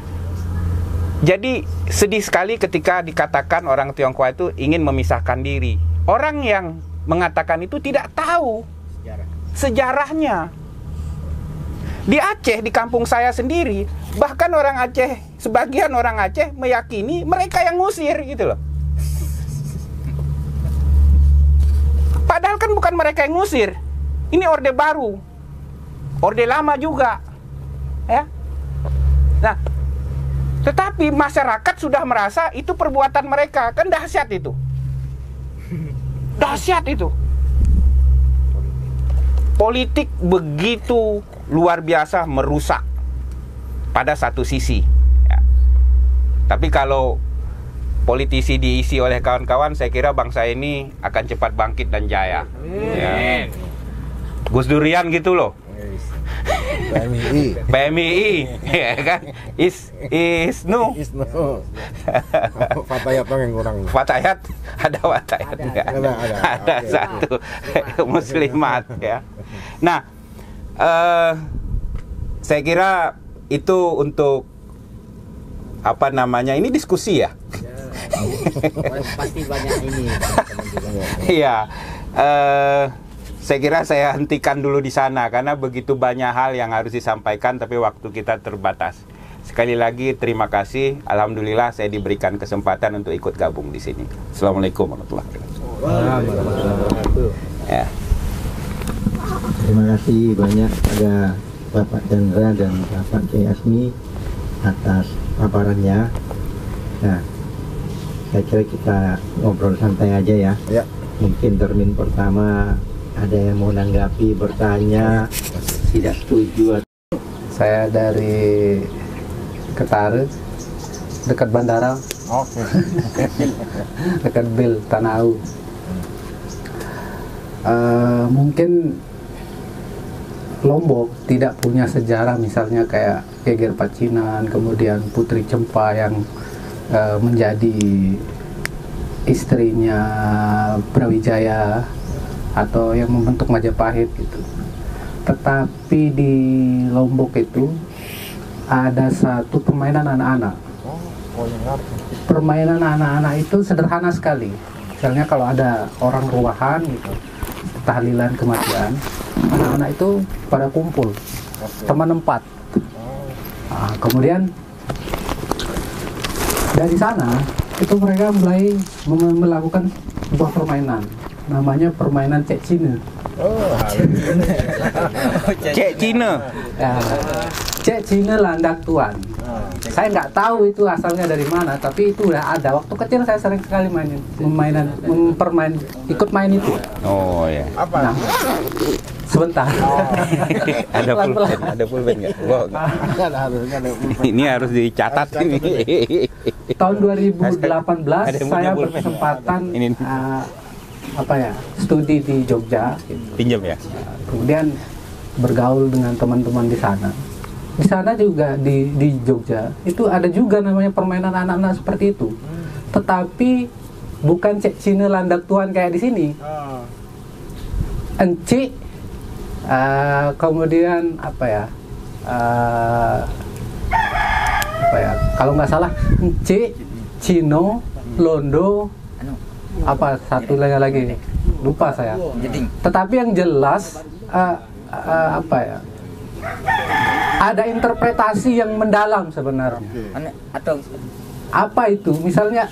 jadi sedih sekali ketika dikatakan orang Tionghoa itu ingin memisahkan diri. Orang yang mengatakan itu tidak tahu sejarahnya. Di Aceh, di kampung saya sendiri, bahkan orang Aceh, sebagian orang Aceh meyakini mereka yang ngusir gitu loh. Padahal kan bukan mereka yang ngusir. Ini orde baru. Orde lama juga. Ya. Nah, tetapi masyarakat sudah merasa itu perbuatan mereka. Kan dahsyat itu. Dahsyat itu. Politik begitu luar biasa merusak pada satu sisi. Ya. Tapi kalau politisi diisi oleh kawan-kawan, saya kira bangsa ini akan cepat bangkit dan jaya. Ya. Gus Durian gitu loh. PMII, ya kan? Is no. Fatayat yang kurang. Fatayat, ada Fatayat nggak? Ada satu muslimat ya. Nah, saya kira itu untuk apa namanya, ini diskusi ya. Pasti banyak ini. Iya. Saya kira saya hentikan dulu di sana karena begitu banyak hal yang harus disampaikan tapi waktu kita terbatas. Sekali lagi terima kasih. Alhamdulillah saya diberikan kesempatan untuk ikut gabung di sini. Assalamualaikum warahmatullahi wabarakatuh. Ya. Terima kasih banyak pada Bapak Chandra dan Bapak Kiai Asmi atas paparannya. Nah, saya kira kita ngobrol santai aja ya. Ya. Mungkin termin pertama ada yang mau menanggapi, bertanya, tidak setuju. Saya dari Ketare, dekat bandara, Oke. dekat Bil, Tanau. Mungkin Lombok tidak punya sejarah misalnya kayak Geger Pacinan, kemudian Putri Cempa yang menjadi istrinya Brawijaya atau yang membentuk Majapahit gitu. Tetapi di Lombok itu ada satu permainan anak-anak. Permainan anak-anak itu sederhana sekali. Misalnya kalau ada orang ruahan gitu, tahlilan kematian, anak-anak itu pada kumpul, teman 4. Nah, kemudian dari sana itu mereka mulai melakukan sebuah permainan, namanya permainan Cek Cina. Cek Cina. Ya, Cek Cina landak tuan. Saya nggak tahu itu asalnya dari mana, tapi itu udah ada. Waktu kecil saya sering sekali ikut main itu. Oh ya. Nah, sebentar. Ada pulpen nggak? Wow. Ini harus dicatat ini. Tahun 2018 saya berkesempatan studi di Jogja. Pinjam ya. Kemudian bergaul dengan teman-teman di sana. Di sana juga di Jogja itu ada juga namanya permainan anak-anak seperti itu. Tetapi bukan Cek Cina landak tuan kayak di sini. Encik, kemudian kalau nggak salah Encik, Cino, Londo, satu lagi lupa saya. Tetapi yang jelas ada interpretasi yang mendalam sebenarnya. Atau Apa itu? Misalnya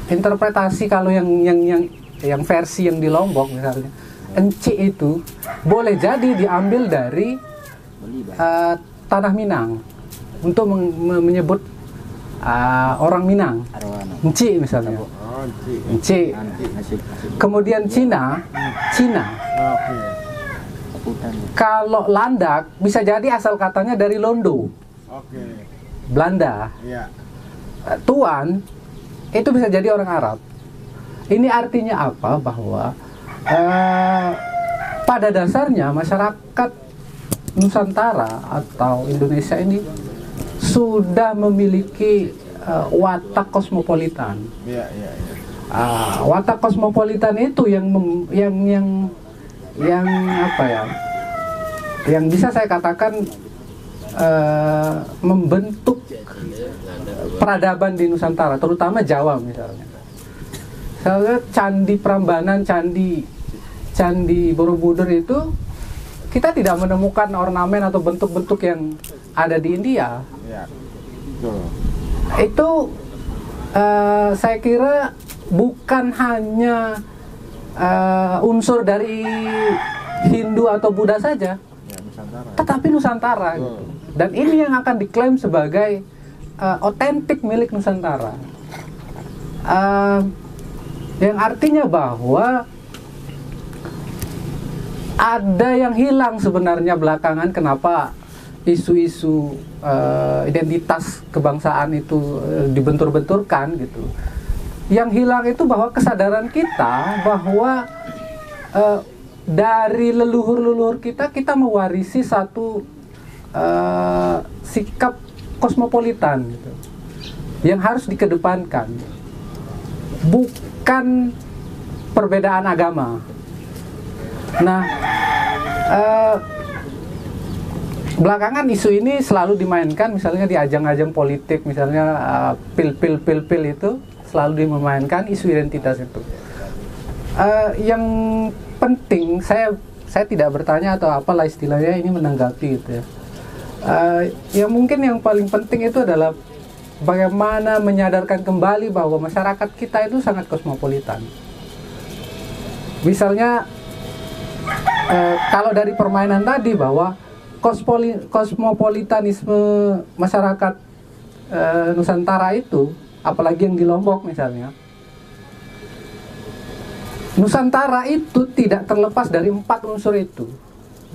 interpretasi kalau yang versi yang di Lombok misalnya, encik itu boleh jadi diambil dari tanah Minang untuk menyebut orang Minang. Encik misalnya. Encik. Kemudian Cina. Kalau landak bisa jadi asal katanya dari Londo, Belanda. Tuan itu bisa jadi orang Arab. Ini artinya apa? Bahwa pada dasarnya masyarakat Nusantara atau Indonesia ini sudah memiliki watak kosmopolitan. Watak kosmopolitan itu yang bisa saya katakan membentuk peradaban di Nusantara, terutama Jawa misalnya. Misalnya Candi Prambanan, Candi Borobudur itu kita tidak menemukan ornamen atau bentuk-bentuk yang ada di India. Itu saya kira bukan hanya unsur dari Hindu atau Buddha saja, tetapi Nusantara gitu. Dan ini yang akan diklaim sebagai otentik milik Nusantara, yang artinya bahwa ada yang hilang sebenarnya belakangan. Kenapa isu-isu identitas kebangsaan itu dibentur-benturkan gitu. Yang hilang itu bahwa kesadaran kita bahwa dari leluhur-leluhur kita mewarisi satu sikap kosmopolitan gitu, yang harus dikedepankan, bukan perbedaan agama. Nah, belakangan isu ini selalu dimainkan, misalnya di ajang-ajang politik, misalnya pil itu selalu dimainkan isu identitas itu. Yang penting, saya tidak bertanya atau apalah istilahnya ini menanggapi gitu ya. Yang mungkin yang paling penting itu adalah bagaimana menyadarkan kembali bahwa masyarakat kita itu sangat kosmopolitan. Misalnya kalau dari permainan tadi bahwa kosmopolitanisme masyarakat Nusantara itu, apalagi yang di Lombok misalnya, Nusantara itu tidak terlepas dari 4 unsur itu.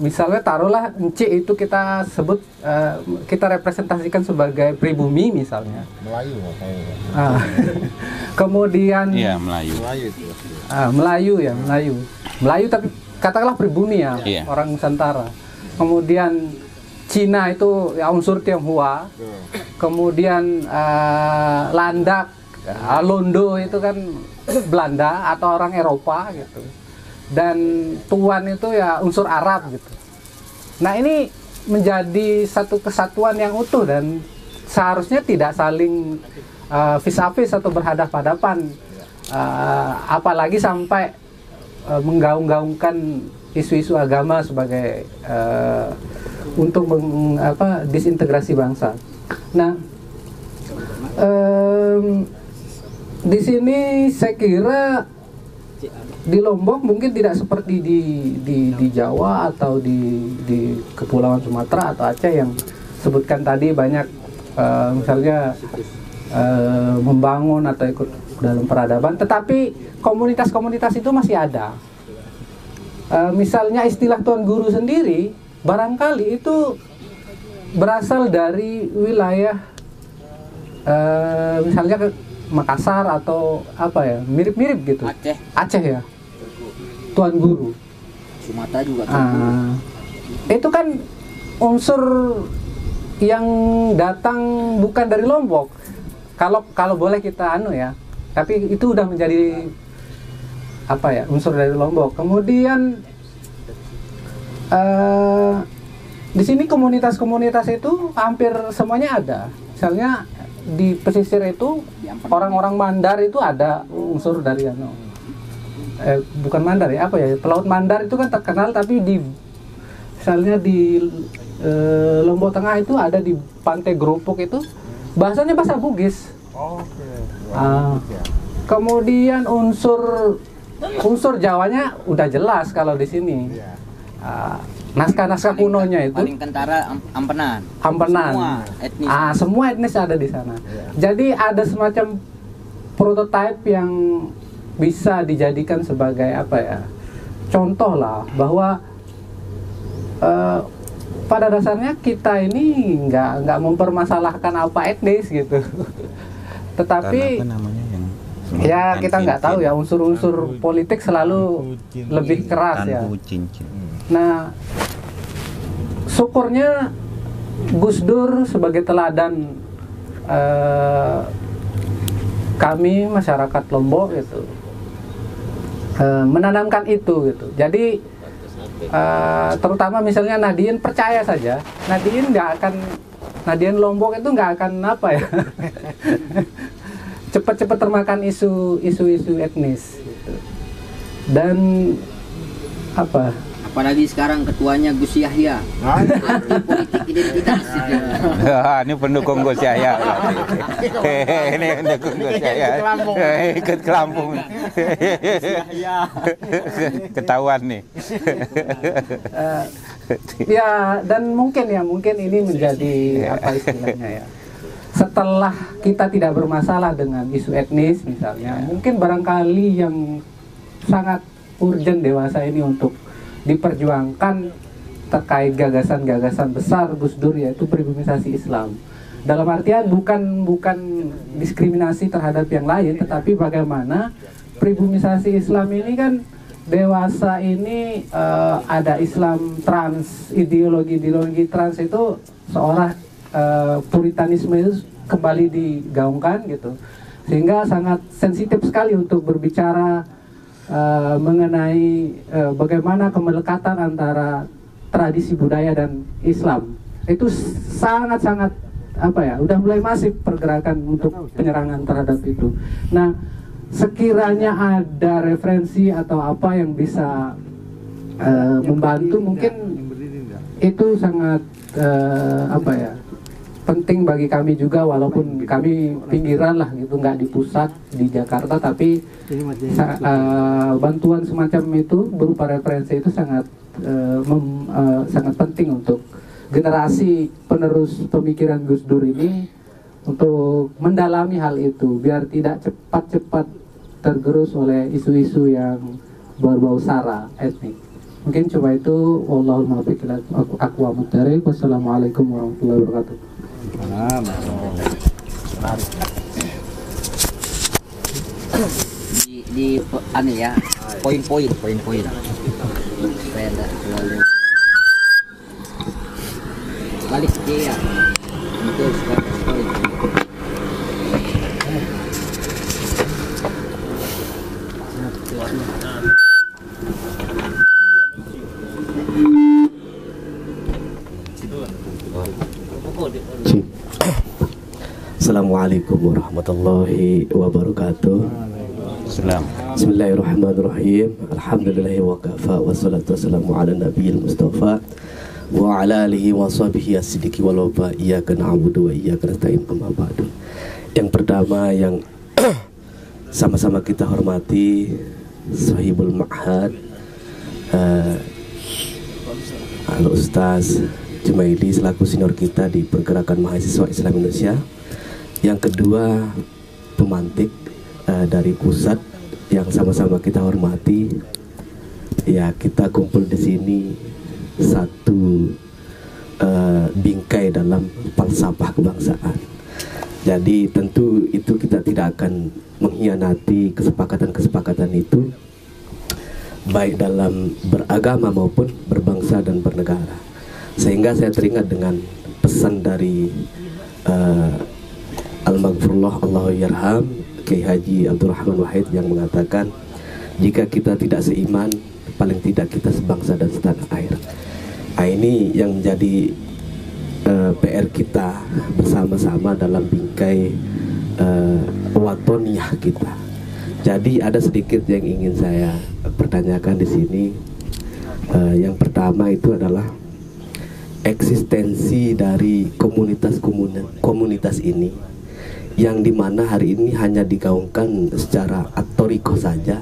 Misalnya taruhlah Encik itu kita sebut, kita representasikan sebagai pribumi misalnya. Melayu kayaknya. Kemudian Iya, Melayu. Melayu tapi katakanlah pribumi ya, orang Nusantara. Kemudian Cina itu ya unsur Tionghoa. Kemudian Landak, Londo itu kan Belanda atau orang Eropa gitu. Dan Tuan itu ya unsur Arab gitu. Nah, ini menjadi satu kesatuan yang utuh dan seharusnya tidak saling vis-a-vis atau berhadapan-hadapan, apalagi sampai menggaung-gaungkan isu-isu agama sebagai untuk disintegrasi bangsa. Nah, di sini saya kira di Lombok mungkin tidak seperti di Jawa atau di Kepulauan Sumatera atau Aceh yang sebutkan tadi banyak misalnya membangun atau ikut dalam peradaban, tetapi komunitas-komunitas itu masih ada. Misalnya istilah Tuan Guru sendiri barangkali itu berasal dari wilayah misalnya ke Makassar atau apa ya, mirip-mirip gitu. Aceh ya, Tuan Guru. Sumatera juga. Itu kan unsur yang datang bukan dari Lombok. Kalau boleh kita ya, tapi itu udah menjadi apa ya, unsur dari Lombok. Kemudian di sini komunitas-komunitas itu hampir semuanya ada. Misalnya di pesisir itu orang-orang Mandar itu ada unsur dari bukan Mandar ya, apa ya, Pelaut Mandar itu kan terkenal, tapi misalnya di Lombok Tengah itu ada di Pantai Grupuk itu bahasanya bahasa Bugis. Kemudian unsur Jawanya udah jelas kalau di sini. Naskah-naskah kunonya itu paling kentara Ampenan. Semua etnis. Semua etnis ada di sana. Jadi ada semacam prototipe yang bisa dijadikan sebagai apa ya, contoh lah bahwa pada dasarnya kita ini nggak mempermasalahkan apa etnis gitu. Tetapi ya kita nggak tahu ya, unsur-unsur politik selalu lebih keras ya. Nah, syukurnya Gus Dur sebagai teladan kami masyarakat Lombok itu menanamkan itu gitu. Jadi terutama misalnya Nadien percaya saja, Nadien Lombok itu nggak akan apa ya cepat-cepat termakan isu etnis gitu. Dan apa, apalagi sekarang ketuanya Gus Yahya, anti politik identitas. Ini pendukung Gus Yahya. Ini pendukung Gus Yahya. Ikut ke Lampung. Ketahuan nih. Ya, dan mungkin ini menjadi apa istilahnya ya. Setelah kita tidak bermasalah dengan isu etnis misalnya, mungkin barangkali yang sangat urgent dewasa ini untuk diperjuangkan terkait gagasan-gagasan besar Gus Dur, yaitu pribumisasi Islam. Dalam artian bukan diskriminasi terhadap yang lain, tetapi bagaimana pribumisasi Islam ini kan dewasa ini ada Islam trans, ideologi trans itu seolah puritanisme itu kembali digaungkan gitu, sehingga sangat sensitif sekali untuk berbicara mengenai bagaimana kemelekatan antara tradisi budaya dan Islam. Itu sangat-sangat udah mulai masif pergerakan untuk penyerangan terhadap itu. Nah, sekiranya ada referensi atau apa yang bisa membantu, mungkin itu sangat penting bagi kami juga, walaupun kami pinggiran lah gitu, nggak di pusat di Jakarta, tapi bantuan semacam itu berupa referensi itu sangat penting untuk generasi penerus pemikiran Gus Dur ini untuk mendalami hal itu, biar tidak cepat-cepat tergerus oleh isu-isu yang berbau sara etnik. Mungkin coba itu. Wallahul muwaffiq ila aqwamit thariq. Wassalamualaikum warahmatullahi wabarakatuh. Di ya, poin-poin supaya enggak terlalu balik dia itu sekali. Assalamualaikum warahmatullahi wabarakatuh. Bismillahirrahmanirrahim. Alhamdulillahi wa kafa, wassalatu wassalamu ala nabiyil mustafa wa ala alihi wa sahbihi as-siddiqi wal wafa, iyyaka na'budu wa iyyaka nasta'in, amma ba'du. Yang pertama yang sama-sama kita hormati Sahibul Ma'had Al-Ustaz Jumaidi selaku senior kita di Pergerakan Mahasiswa Islam Indonesia. Yang kedua, pemantik dari pusat yang sama-sama kita hormati. Ya, kita kumpul di sini satu bingkai dalam falsafah kebangsaan. Jadi tentu itu kita tidak akan mengkhianati kesepakatan-kesepakatan itu, baik dalam beragama maupun berbangsa dan bernegara. Sehingga saya teringat dengan pesan dari Al-Maghfurullah Allahu Yarham Kiai Haji Abdurrahman Wahid yang mengatakan, jika kita tidak seiman, paling tidak kita sebangsa dan setanah air. Nah, ini yang menjadi PR kita bersama-sama dalam bingkai watoniyah kita. Jadi ada sedikit yang ingin saya pertanyakan di sini. Yang pertama itu adalah eksistensi dari komunitas ini, yang dimana hari ini hanya digaungkan secara atoriko saja,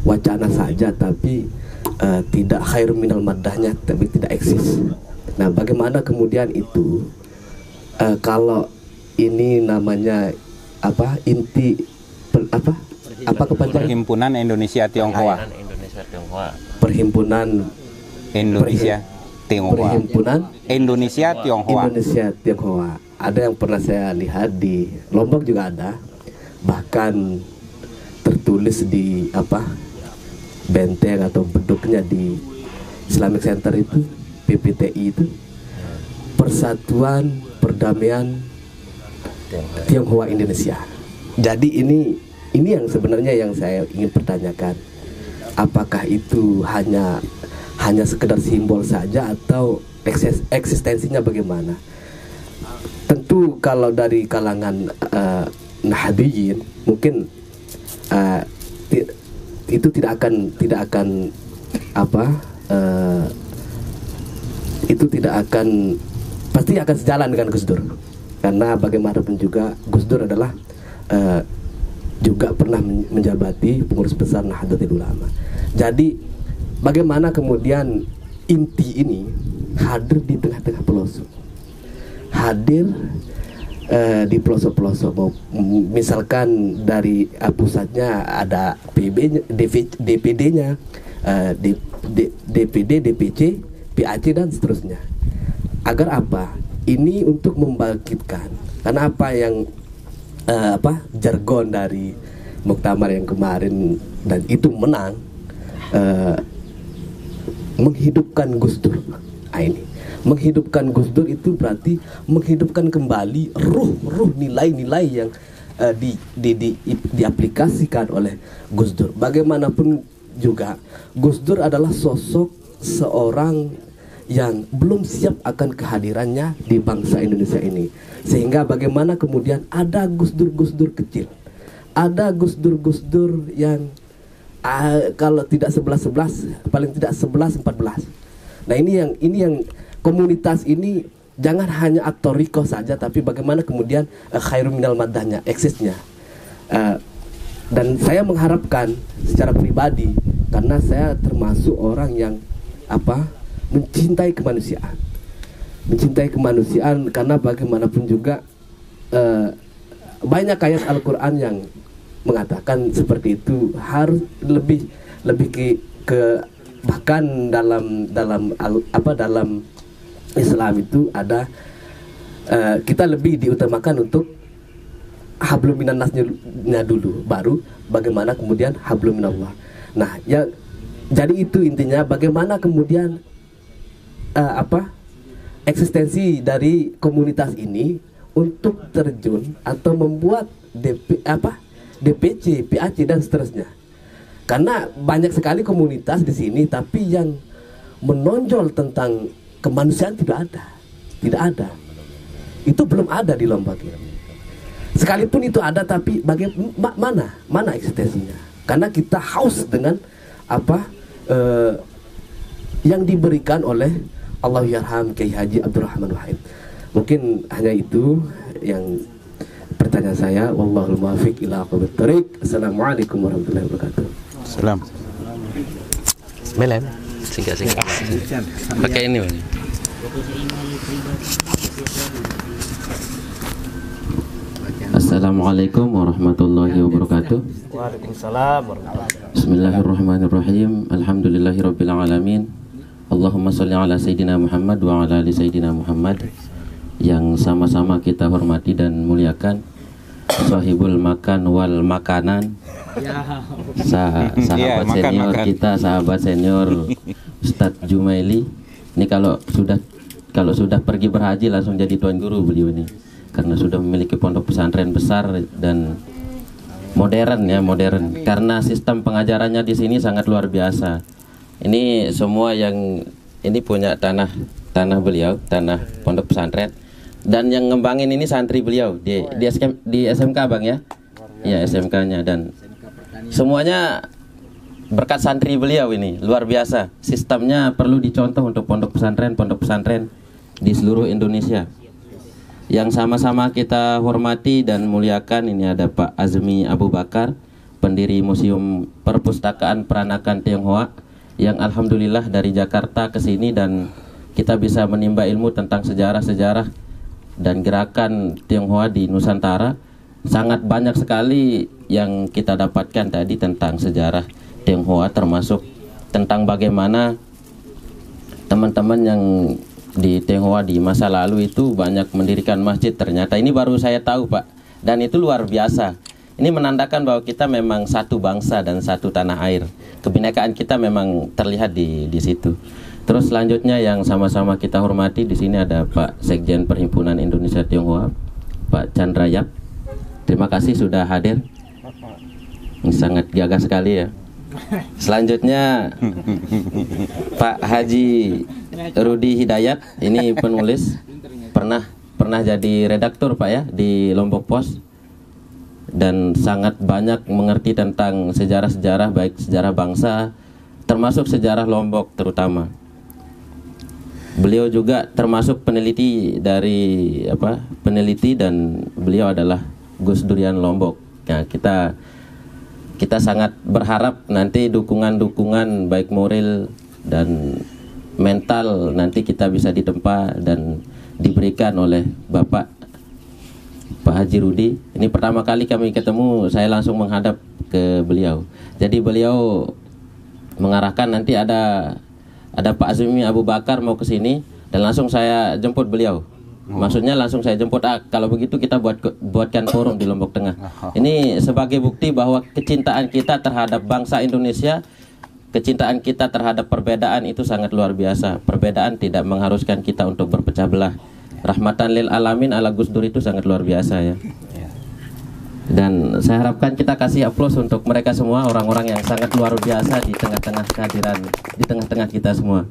wacana saja, tapi tidak khair minal madahnya, tapi tidak eksis. Nah, bagaimana kemudian itu kalau ini namanya inti kepanjangan Perhimpunan Indonesia Tionghoa. Perhimpunan Indonesia Tionghoa. Ada yang pernah saya lihat di Lombok juga ada, bahkan tertulis di benteng atau beduknya di Islamic Center itu, PPTI itu, Persatuan Perdamaian Tionghoa Indonesia. Jadi ini yang sebenarnya yang saya ingin pertanyakan, apakah itu hanya sekedar simbol saja atau eksistensinya bagaimana? Tentu kalau dari kalangan Nahdliyin mungkin itu tidak akan pasti akan sejalan dengan Gus Dur, karena bagaimanapun juga Gus Dur adalah juga pernah menjabati pengurus besar Nahdlatul Ulama. Jadi bagaimana kemudian inti ini hadir di tengah-tengah pelosok, hadir di pelosok-pelosok, misalkan dari pusatnya ada PB-nya, DPD-nya, DPD, DPC, PAC dan seterusnya. Agar apa? Ini untuk membangkitkan. Karena apa yang jargon dari muktamar yang kemarin dan itu menang, menghidupkan Gus Dur. Ini menghidupkan Gus Dur itu berarti menghidupkan kembali ruh nilai-nilai yang diaplikasikan oleh Gus Dur. Bagaimanapun juga Gus Dur adalah sosok seorang yang belum siap akan kehadirannya di bangsa Indonesia ini. Sehingga bagaimana kemudian ada Gus Dur kecil, ada Gus Dur yang kalau tidak 11-11 paling tidak 11-14. Nah ini yang komunitas ini jangan hanya aktoriko saja, tapi bagaimana kemudian khairul minal madahnya, eksisnya. Dan saya mengharapkan secara pribadi, karena saya termasuk orang yang mencintai kemanusiaan, karena bagaimanapun juga banyak ayat Al-Quran yang mengatakan seperti itu. Harus lebih ke bahkan dalam Islam itu ada kita lebih diutamakan untuk hablum minan nasnya dulu, baru bagaimana kemudian hablum minallah. Nah, ya jadi itu intinya, bagaimana kemudian eksistensi dari komunitas ini untuk terjun atau membuat DPC, PAC dan seterusnya. Karena banyak sekali komunitas di sini, tapi yang menonjol tentang kemanusiaan tidak ada. Itu belum ada di Lombok ini. Sekalipun itu ada, tapi mana eksistensinya? Karena kita haus dengan yang diberikan oleh Allahyarham Kiai Haji Abdurrahman Wahid. Mungkin hanya itu yang pertanyaan saya. Wallahul muwaffiq ila aqwamit thoriq. Assalamualaikum warahmatullahi wabarakatuh. Salam. Bismillah. Singkat. Pakai ini. Assalamualaikum warahmatullahi wabarakatuh. Waalaikumsalam warahmatullahi wabarakatuh. Bismillahirrahmanirrahim. Alhamdulillahirabbil alamin. Allahumma sholli ala sayyidina Muhammad wa ala ali sayyidina Muhammad. Yang sama-sama kita hormati dan muliakan sahibul makan wal makanan, sahabat senior kita, sahabat senior Ustadz Jumaili. Ini kalau sudah pergi berhaji langsung jadi tuan guru beliau ini, karena sudah memiliki pondok pesantren besar dan modern. Karena sistem pengajarannya di sini sangat luar biasa. Ini semua yang ini punya tanah beliau, tanah pondok pesantren. Dan yang ngembangin ini santri beliau di SMK Bang ya. Ya, SMK-nya, dan semuanya berkat santri beliau ini, luar biasa. Sistemnya perlu dicontoh untuk pondok pesantren di seluruh Indonesia. Yang sama-sama kita hormati dan muliakan, ini ada Pak Azmi Abu Bakar, pendiri Museum Perpustakaan Peranakan Tionghoa, yang alhamdulillah dari Jakarta ke sini dan kita bisa menimba ilmu tentang sejarah-sejarah dan gerakan Tionghoa di Nusantara. Sangat banyak sekali yang kita dapatkan tadi tentang sejarah Tionghoa, termasuk tentang bagaimana teman-teman yang di Tionghoa di masa lalu itu banyak mendirikan masjid. Ternyata ini baru saya tahu, Pak, dan itu luar biasa. Ini menandakan bahwa kita memang satu bangsa dan satu tanah air. Kebinekaan kita memang terlihat di situ. Terus selanjutnya yang sama-sama kita hormati di sini ada Pak Sekjen Perhimpunan Indonesia Tionghoa, Pak Chandra Yap. Terima kasih sudah hadir. Sangat gagah sekali ya. Selanjutnya Pak Haji Rudi Hidayat, ini penulis, pernah jadi redaktur Pak ya di Lombok Pos, dan sangat banyak mengerti tentang sejarah-sejarah, baik sejarah bangsa termasuk sejarah Lombok terutama. Beliau juga termasuk peneliti dan beliau adalah Gus Durian Lombok. Nah, kita sangat berharap nanti dukungan baik moral dan mental nanti kita bisa ditempa dan diberikan oleh Bapak Pak Haji Rudi. Ini pertama kali kami ketemu, saya langsung menghadap ke beliau. Jadi beliau mengarahkan nanti ada ada Pak Azmi Abu Bakar mau ke sini dan langsung saya jemput beliau. Maksudnya langsung saya jemput, kalau begitu kita buatkan forum di Lombok Tengah. Ini sebagai bukti bahwa kecintaan kita terhadap bangsa Indonesia, kecintaan kita terhadap perbedaan itu sangat luar biasa. Perbedaan tidak mengharuskan kita untuk berpecah belah. Rahmatan lil alamin ala Gus Dur itu sangat luar biasa ya. Dan saya harapkan kita kasih aplaus untuk mereka semua, orang-orang yang sangat luar biasa di tengah-tengah kehadiran, di tengah-tengah kita semua.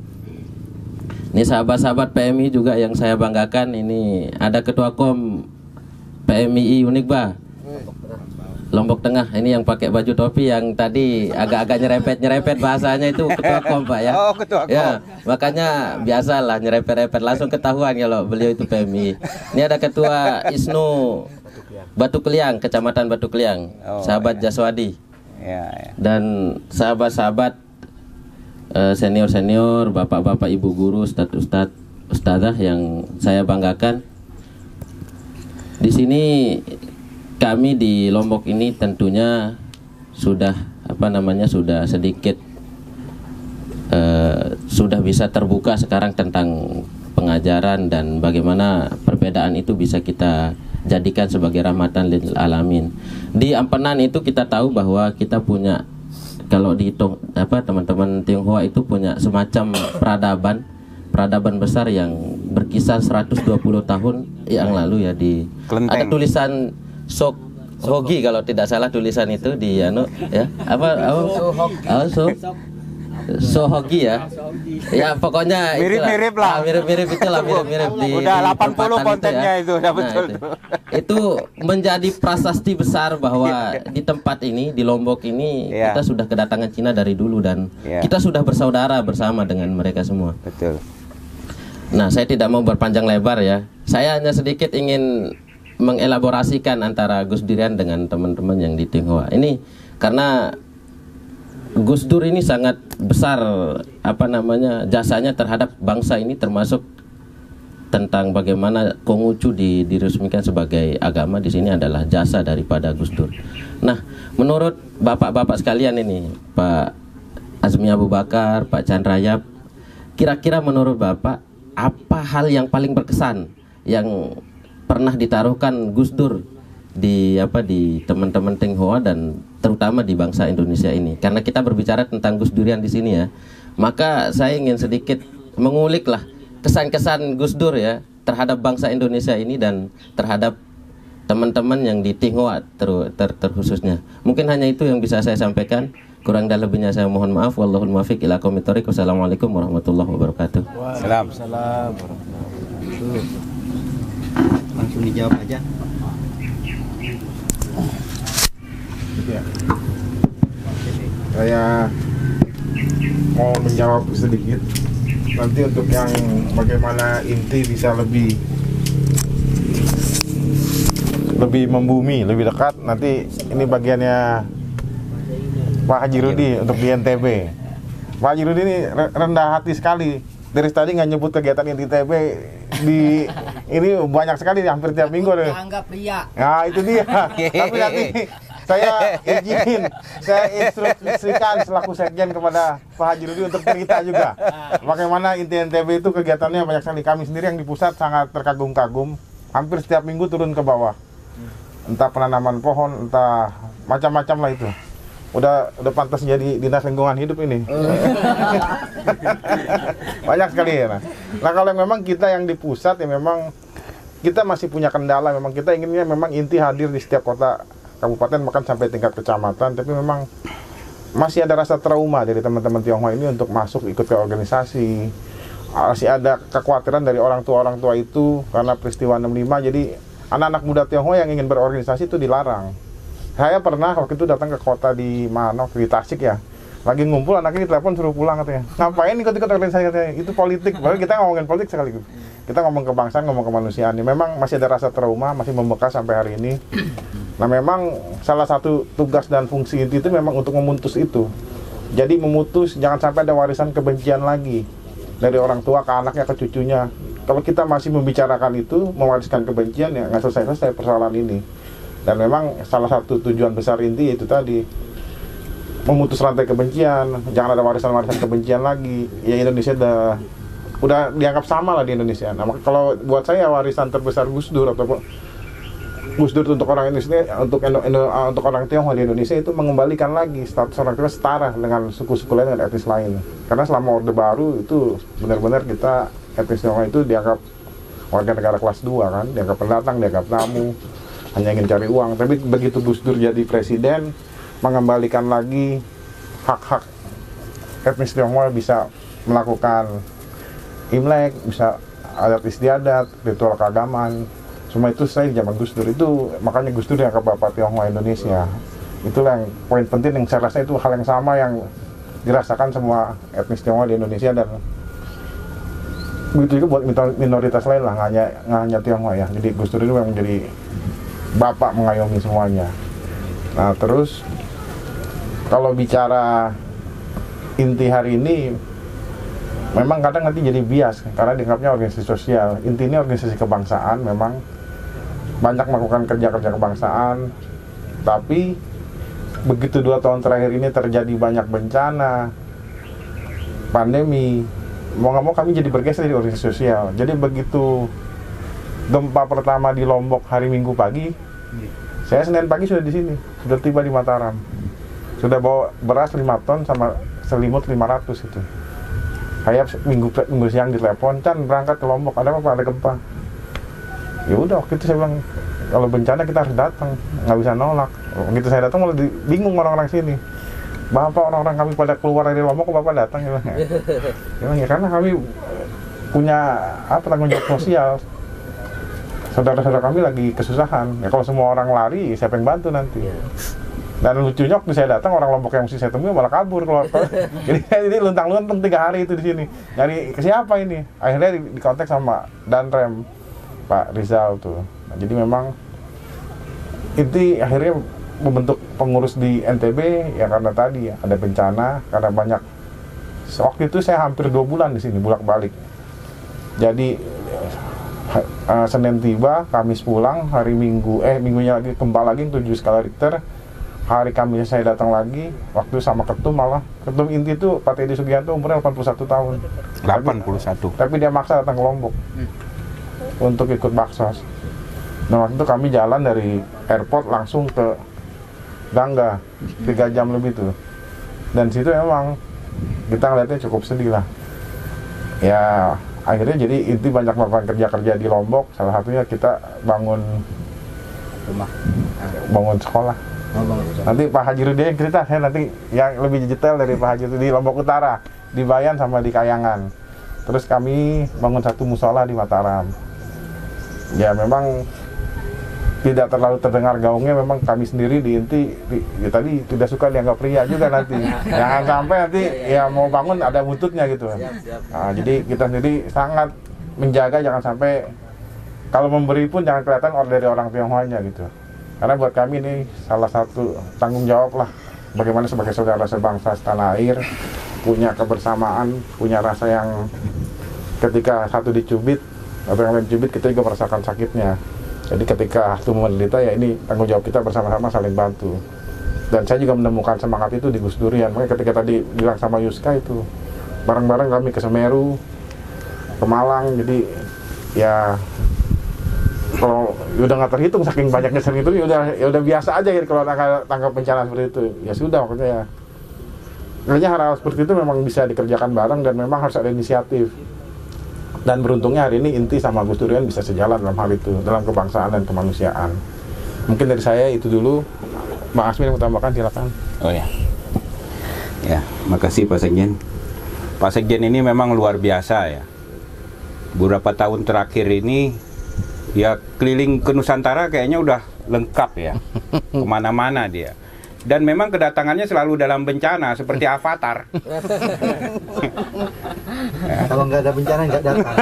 Ini sahabat-sahabat PMI juga yang saya banggakan. Ini ada Ketua Kom PMI Unikba Lombok Tengah. Ini yang pakai baju topi yang tadi agak-agak nyerepet bahasanya itu Ketua Kom Pak ya. Oh, Ketua Kom. Ya, makanya biasalah nyerepet langsung ketahuan kalau beliau itu PMI. Ini ada Ketua ISNU Batu Keliang, Kecamatan Batu Keliang, sahabat Jaswadi. Ya. Dan sahabat-sahabat senior-senior, bapak-bapak, ibu guru, ustadzah yang saya banggakan. Di sini kami di Lombok ini tentunya sudah sudah sedikit sudah bisa terbuka sekarang tentang pengajaran dan bagaimana perbedaan itu bisa kita jadikan sebagai rahmatan lil alamin. Di Ampenan itu kita tahu bahwa kita punya, kalau dihitung teman-teman Tionghoa itu punya semacam peradaban besar yang berkisar 120 tahun yang lalu ya. Di Kelenteng. Ada tulisan Sok Hogi kalau tidak salah tulisan itu di Sohogi ya. Ya pokoknya mirip-mirip lah. Mirip-mirip itulah, mirip-mirip di udah 80 kontennya itu ya. betul. Itu menjadi prasasti besar bahwa di tempat ini, di Lombok ini kita sudah kedatangan Cina dari dulu dan kita sudah bersaudara bersama dengan mereka semua. Betul. Nah, saya tidak mau berpanjang lebar ya. Saya hanya sedikit ingin mengelaborasikan antara Gus Durian dengan teman-teman yang di Tionghoa. Ini karena Gus Dur ini sangat besar jasanya terhadap bangsa ini, termasuk tentang bagaimana Konghucu diresmikan sebagai agama di sini adalah jasa daripada Gus Dur. Nah, menurut bapak-bapak sekalian ini, Pak Azmi Abu Bakar, Pak Chandrayap, kira-kira menurut Bapak apa hal yang paling berkesan yang pernah ditaruhkan Gus Dur di teman-teman Tionghoa dan terutama di bangsa Indonesia ini? Karena kita berbicara tentang Gus Durian di sini ya, maka saya ingin sedikit mengulik lah kesan-kesan Gus Dur ya terhadap bangsa Indonesia ini dan terhadap teman-teman yang di Tionghoa terkhususnya. Mungkin hanya itu yang bisa saya sampaikan. Kurang dan lebihnya saya mohon maaf. Wallahul muwaffiq ila aqwamit thoriq. Wassalamualaikum warahmatullahi wabarakatuh. Waalaikumsalam. Langsung dijawab aja. Ya. Saya mau menjawab sedikit. Nanti untuk yang bagaimana inti bisa lebih membumi, lebih dekat. Nanti ini bagiannya Pak Haji Rudi untuk di NTB. Pak Haji Rudi ini rendah hati sekali. Dari tadi nggak nyebut kegiatan NTB di ini banyak sekali, hampir tiap minggu deh. Anggap pria. Nah itu dia. Tapi nanti saya instruksikan selaku sekjen kepada Pak Haji Rudi untuk cerita juga bagaimana inti NTB itu kegiatannya banyak sekali. Kami sendiri yang di pusat sangat terkagum-kagum, hampir setiap minggu turun ke bawah, entah penanaman pohon, entah macam-macam lah itu. Udah pantas jadi dinas lingkungan hidup ini. Banyak sekali ya. Nah kalau memang kita yang di pusat ya memang kita masih punya kendala. Memang kita inginnya memang inti hadir di setiap kota kabupaten, bahkan sampai tingkat kecamatan. Tapi memang masih ada rasa trauma dari teman-teman Tionghoa ini untuk masuk ikut ke organisasi. Masih ada kekhawatiran dari orang tua itu karena peristiwa 65. Jadi anak-anak muda Tionghoa yang ingin berorganisasi itu dilarang. Saya pernah waktu itu datang ke kota di Tasik ya, lagi ngumpul, anaknya ditelepon suruh pulang katanya. Ngapain ikut-ikut organisasi katanya? Itu politik. Baru kita ngomongin politik sekali. Kita ngomong kebangsaan, ngomong kemanusiaan. Memang masih ada rasa trauma, masih membekas sampai hari ini. Nah memang salah satu tugas dan fungsi inti itu memang untuk memutus itu. Jadi memutus, jangan sampai ada warisan kebencian lagi dari orang tua ke anaknya, ke cucunya. Kalau kita masih membicarakan itu, mewariskan kebencian, ya nggak selesai-selesai persoalan ini. Dan memang salah satu tujuan besar inti itu tadi memutus rantai kebencian, jangan ada warisan-warisan kebencian lagi. Ya Indonesia udah dianggap sama lah di Indonesia. Nah, kalau buat saya warisan terbesar Gus Dur ataupun Gus Dur untuk orang Indonesia, untuk orang Tionghoa di Indonesia itu mengembalikan lagi status orang Tionghoa setara dengan suku-suku lain dan etnis lain. Karena selama Orde Baru itu benar-benar kita etnis Tionghoa itu dianggap warga negara kelas 2 kan, dianggap pendatang, dianggap tamu, hanya ingin cari uang. Tapi begitu Gus Dur jadi presiden, mengembalikan lagi hak-hak etnis Tionghoa, bisa melakukan Imlek, bisa adat istiadat, ritual keagamaan. Semua itu saya di zaman Gus Dur itu, makanya Gus Dur dianggap Bapak Tionghoa Indonesia. Itulah yang poin penting yang saya rasa itu hal yang sama yang dirasakan semua etnis Tionghoa di Indonesia, dan begitu juga buat minoritas lain lah, nggak hanya Tionghoa ya. Jadi Gus Dur itu memang jadi bapak mengayomi semuanya. Nah terus kalau bicara inti hari ini, memang kadang nanti jadi bias karena dianggapnya organisasi sosial. Inti ini organisasi kebangsaan, memang banyak melakukan kerja-kerja kebangsaan, tapi begitu 2 tahun terakhir ini terjadi banyak bencana, pandemi, mau nggak mau kami jadi bergeser di organisasi sosial. Jadi begitu gempa pertama di Lombok hari Minggu pagi, saya Senin pagi sudah di sini, sudah tiba di Mataram, sudah bawa beras 5 ton sama selimut 500 itu. Saya minggu siang ditelepon, Chan berangkat ke Lombok, ada apa? Ada gempa. Ya udah, waktu itu saya bilang kalau bencana kita harus datang, nggak bisa nolak. Begitu saya datang malah bingung orang-orang sini. Bapak, orang-orang kami pada keluar dari Lombok, kok Bapak datang? Ya, ya karena kami punya tanggung jawab sosial. Saudara-saudara kami lagi kesusahan. Ya kalau semua orang lari, siapa yang bantu nanti? Dan lucunya waktu saya datang, orang Lombok yang mesti saya temui malah kabur keluar. Jadi luntang-luntang 3 hari itu di sini. Nyari ke siapa ini? Akhirnya di kontak sama Danrem, Pak Rizal tuh. Nah, jadi memang inti akhirnya membentuk pengurus di NTB ya karena tadi ya ada bencana, karena banyak. Waktu itu saya hampir 2 bulan di sini bolak-balik. Jadi Senin tiba, Kamis pulang, hari minggunya lagi gempa lagi 7 skala Richter. Hari Kamis saya datang lagi, waktu sama ketum malah. Ketum inti itu Pak Teddy Sugianto umurnya 81 tahun. 81. Tapi dia maksa datang ke Lombok untuk ikut Baksos. Nah waktu itu kami jalan dari airport langsung ke Gangga 3 jam lebih tuh. Dan situ emang kita ngeliatnya cukup sedih lah. Ya akhirnya jadi inti banyak melakukan kerja-kerja di Lombok. Salah satunya kita bangun rumah, bangun sekolah. Nanti Pak Haji Rudi yang cerita, saya nanti yang lebih detail dari Pak Haji Rudi di Lombok Utara, di Bayan sama di Kayangan. Terus kami bangun 1 musola di Mataram. Ya memang tidak terlalu terdengar gaungnya, memang kami sendiri di inti ya tadi tidak suka dianggap pria juga nanti. Jangan sampai nanti ya mau bangun ada bututnya gitu. Nah, jadi kita sendiri sangat menjaga jangan sampai kalau memberi pun jangan kelihatan dari orang Tionghoanya gitu. Karena buat kami ini salah satu tanggung jawab lah, bagaimana sebagai saudara sebangsa setanah air punya kebersamaan, punya rasa yang ketika satu dicubit atau yang lain dicubit kita juga merasakan sakitnya. Jadi ketika satu menderita ya ini tanggung jawab kita bersama-sama saling bantu. Dan saya juga menemukan semangat itu di Gus Durian. Makanya ketika tadi bilang sama Yuska itu bareng-bareng kami ke Semeru, ke Malang, jadi ya kalau udah nggak terhitung saking banyaknya sering itu ya udah biasa aja gitu kalau tangkap bencana seperti itu. Ya sudah maksudnya ya. Kayaknya hal-hal seperti itu memang bisa dikerjakan bareng dan memang harus ada inisiatif. Dan beruntungnya hari ini Inti sama Gus Durian bisa sejalan dalam hal itu, dalam kebangsaan dan kemanusiaan. Mungkin dari saya itu dulu. Pak Asmi yang tambahkan silakan. Oh ya. Ya, makasih Pak Sekjen. Pak Sekjen ini memang luar biasa ya. Beberapa tahun terakhir ini ya keliling ke Nusantara kayaknya udah lengkap ya. Kemana-mana dia. Dan memang kedatangannya selalu dalam bencana seperti Avatar. Kalau nggak ada bencana nggak datang.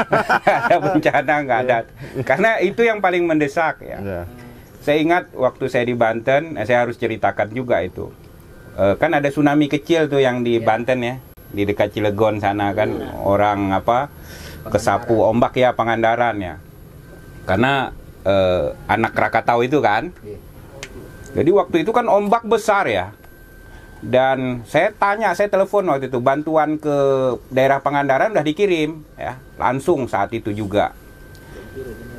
Ada bencana nggak ada. Karena itu yang paling mendesak ya. Saya ingat waktu saya di Banten, saya harus ceritakan juga itu. Kan ada tsunami kecil tuh yang di Banten ya, di dekat Cilegon sana kan orang kesapu ombak ya, Pangandaran ya. Karena anak Krakatau itu kan. Jadi waktu itu kan ombak besar ya. Dan saya telepon waktu itu, bantuan ke daerah Pangandaran udah dikirim ya, langsung saat itu juga.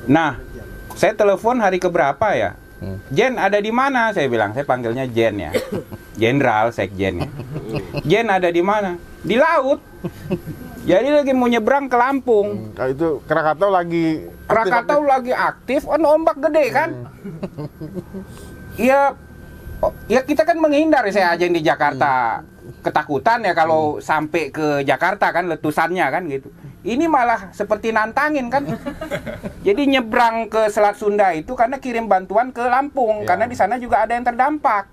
Nah, saya telepon hari keberapa ya? Jen ada di mana? Saya bilang, saya panggilnya Jen ya, Jenderal Sekjen ya. Jen ada di mana? Di laut. Jadi lagi mau nyebrang ke Lampung. Itu Krakatau lagi aktif, ombak gede kan? Ya kita kan menghindar, saya aja yang di Jakarta ketakutan ya kalau sampai ke Jakarta kan letusannya kan gitu. Ini malah seperti nantangin kan. Jadi nyebrang ke Selat Sunda itu karena kirim bantuan ke Lampung karena di sana juga ada yang terdampak.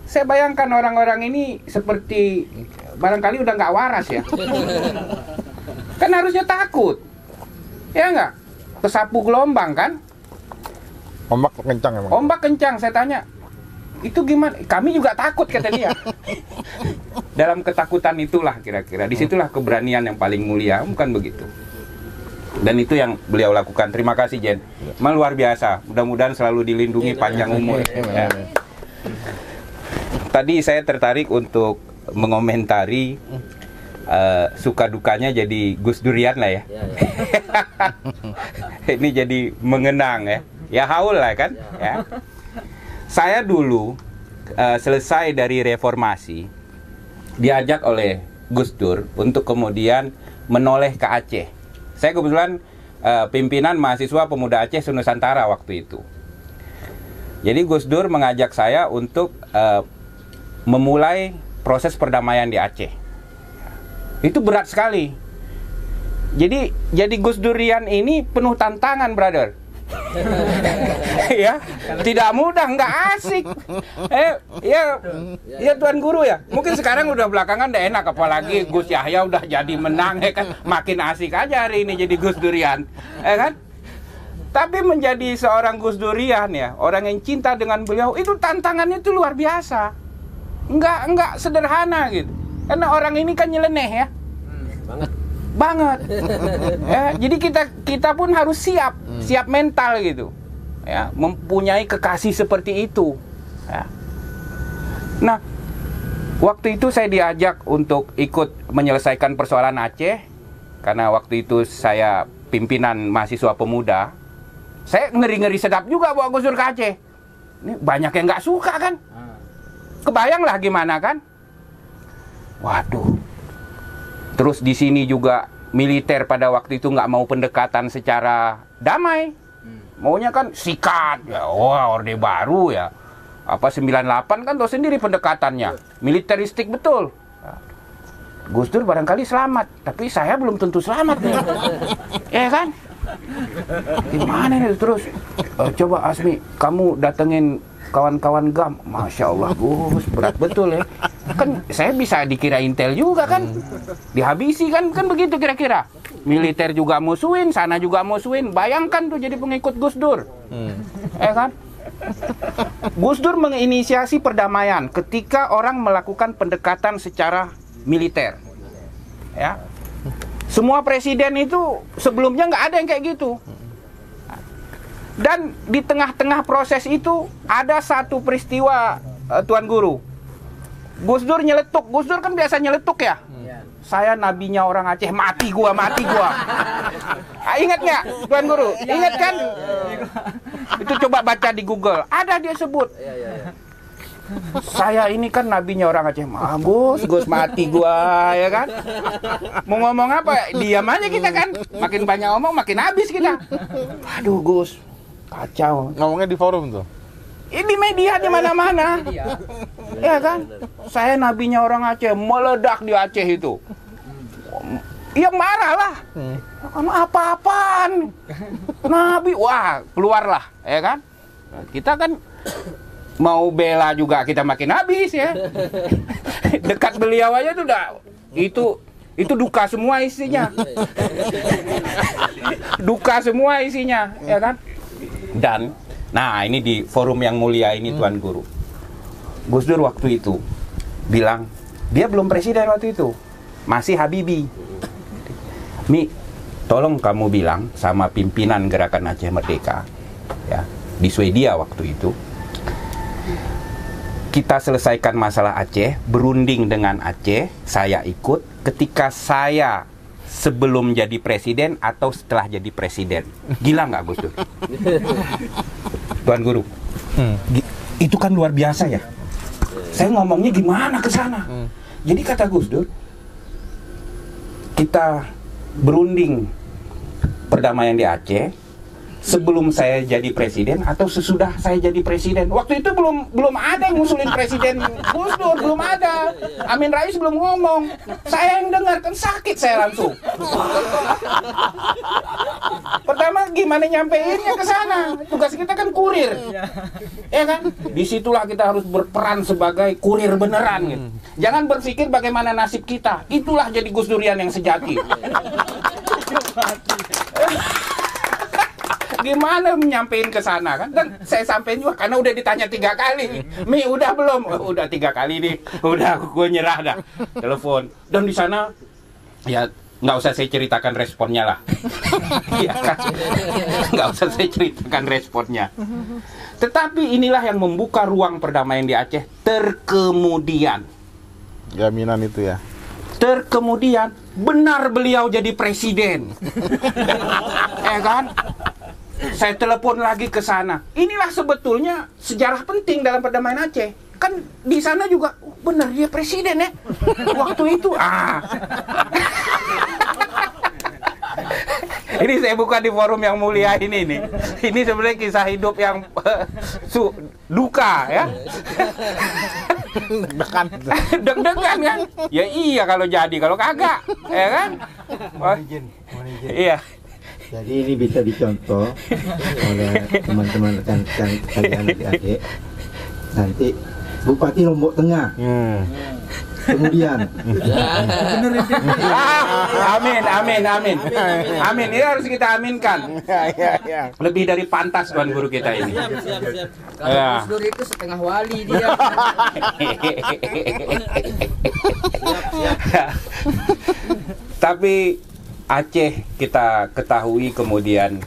Saya bayangkan orang-orang ini seperti barangkali udah nggak waras ya. Kan harusnya takut. Ya nggak? Kesapu gelombang kan? Ombak kencang emang. Ombak kencang, saya tanya. Itu gimana? Kami juga takut, kata dia. Dalam ketakutan itulah kira-kira. Disitulah keberanian yang paling mulia, bukan begitu? Dan itu yang beliau lakukan. Terima kasih, Jen. Luar biasa. Mudah-mudahan selalu dilindungi panjang umur. Ya. Tadi saya tertarik untuk mengomentari suka dukanya jadi Gus Durian lah ya. Ini jadi mengenang ya. Ya haul lah kan. Ya. Saya dulu selesai dari reformasi diajak oleh Gus Dur untuk kemudian menoleh ke Aceh. Saya kebetulan pimpinan mahasiswa pemuda Aceh Nusantara waktu itu. Jadi Gus Dur mengajak saya untuk memulai proses perdamaian di Aceh. Itu berat sekali. Jadi Gus Durian ini penuh tantangan, brother. Ya, tidak mudah, nggak asik. Ya Tuan Guru ya. Mungkin sekarang udah belakangan udah enak, apalagi Gus Yahya udah jadi menang ya kan. Makin asik aja hari ini jadi Gus Durian, ya kan? Tapi menjadi seorang Gus Durian ya, orang yang cinta dengan beliau itu tantangannya itu luar biasa. Nggak sederhana gitu. Karena orang ini kan nyeleneh ya. Banget. Ya, jadi kita pun harus siap mental gitu. Ya, mempunyai kekasih seperti itu. Ya. Nah, waktu itu saya diajak untuk ikut menyelesaikan persoalan Aceh karena waktu itu saya pimpinan mahasiswa pemuda. Saya ngeri-ngeri sedap juga bawa Gus Dur ke Aceh. Ini banyak yang nggak suka kan? Kebayang lah gimana kan? Waduh. Terus di sini juga militer pada waktu itu nggak mau pendekatan secara damai. Maunya kan sikat, ya, Orde Baru ya. Apa 98 kan tahu sendiri pendekatannya. Militeristik betul. Gus Dur barangkali selamat, tapi saya belum tentu selamat nih. Ya kan? Gimana nih terus? Coba Asmi, kamu datengin kawan-kawan GAM. Masya Allah Gus, berat betul ya. Kan saya bisa dikira intel juga kan, dihabisi kan begitu kira-kira. Militer juga musuhin, sana juga musuhin. Bayangkan tuh jadi pengikut Gus Dur, kan? Gus Dur menginisiasi perdamaian ketika orang melakukan pendekatan secara militer, ya. Semua presiden itu sebelumnya nggak ada yang kayak gitu. Dan di tengah-tengah proses itu ada satu peristiwa, Tuan Guru. Gus Dur nyeletuk. Gus Dur kan biasa nyeletuk ya. Saya nabinya orang Aceh, mati gua. Ingat nggak, Tuan Guru? Ingat kan? Itu coba baca di Google. Ada dia sebut. Saya ini kan nabinya orang Aceh. Gus mati gua, ya kan? Mau ngomong apa? Diam aja kita kan. Makin banyak ngomong, makin habis kita. Aduh Gus, kacau. Ngomongnya di forum tuh. Ini media di mana-mana. Ya kan? Saya nabinya orang Aceh, meledak di Aceh itu. Ya marah lah. Kan apa-apaan? Nabi, wah, keluarlah, ya kan? Kita kan mau bela juga kita makin habis ya. Dekat beliau aja tuh udah itu duka semua isinya. Duka semua isinya, ya kan? Dan nah, ini di forum yang mulia ini Tuan Guru. Gus Dur waktu itu bilang, dia belum presiden waktu itu, masih Habibie. Mi, tolong kamu bilang sama pimpinan Gerakan Aceh Merdeka, ya, di Swedia waktu itu, kita selesaikan masalah Aceh, berunding dengan Aceh, saya ikut ketika saya sebelum jadi presiden atau setelah jadi presiden. Gila nggak Gus Dur? Tuan Guru, itu kan luar biasa ya. Saya ngomongnya gimana ke sana. Jadi kata Gus Dur, kita berunding perdamaian di Aceh sebelum saya jadi presiden atau sesudah saya jadi presiden. Waktu itu belum ada yang ngusulin presiden Gus Dur, belum ada. Amin Rais belum ngomong. Saya yang dengar, kan sakit saya langsung. Pertama gimana nyampeinnya ke sana? Tugas kita kan kurir. Ya kan? Disitulah kita harus berperan sebagai kurir beneran gitu. Jangan berpikir bagaimana nasib kita. Itulah jadi Gus Durian yang sejati. Gimana menyampaikan ke sana kan? Dan saya sampein juga karena udah ditanya 3 kali. Mi udah belum? Oh, udah 3 kali nih. Udah gue nyerah dah. Telepon. Dan di sana ya nggak usah saya ceritakan responnya lah. Iya kan? Nggak usah saya ceritakan responnya. Tetapi inilah yang membuka ruang perdamaian di Aceh terkemudian. Jaminan itu ya. Terkemudian benar beliau jadi presiden. Kan? Saya telepon lagi ke sana. Inilah sebetulnya sejarah penting dalam perdamaian Aceh. Kan di sana juga benar dia presiden ya. Waktu itu Ini saya buka di forum yang mulia ini nih. Ini sebenarnya kisah hidup yang duka ya. Deg-degan kan? Ya iya kalau jadi, kalau kagak, ya kan? Iya. Jadi ini bisa dicontoh oleh teman-teman rekan kalian adik-adik. Nanti Bupati Lombok Tengah. Kemudian amin. Ini harus kita aminkan. Lebih dari pantas Tuan Guru kita ini. Kalau Gus Dur itu setengah wali dia. Tapi Aceh kita ketahui kemudian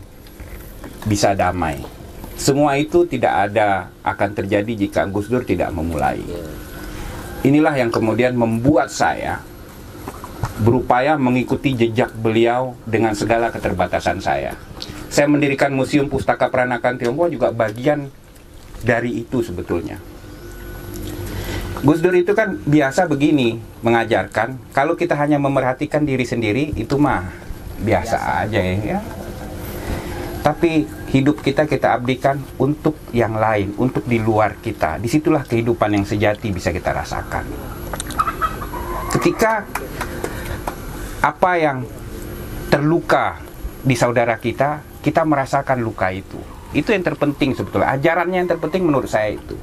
bisa damai. Semua itu tidak akan terjadi jika Gus Dur tidak memulai. Inilah yang kemudian membuat saya berupaya mengikuti jejak beliau dengan segala keterbatasan saya. Saya mendirikan Museum Pustaka Peranakan Tionghoa juga bagian dari itu sebetulnya. Gus Dur itu kan biasa begini mengajarkan, kalau kita hanya memerhatikan diri sendiri itu mah biasa aja ya. Tapi hidup kita abdikan untuk yang lain, untuk di luar kita. Disitulah kehidupan yang sejati bisa kita rasakan. Ketika apa yang terluka di saudara kita, kita merasakan luka itu. Itu yang terpenting sebetulnya. Ajarannya yang terpenting menurut saya itu.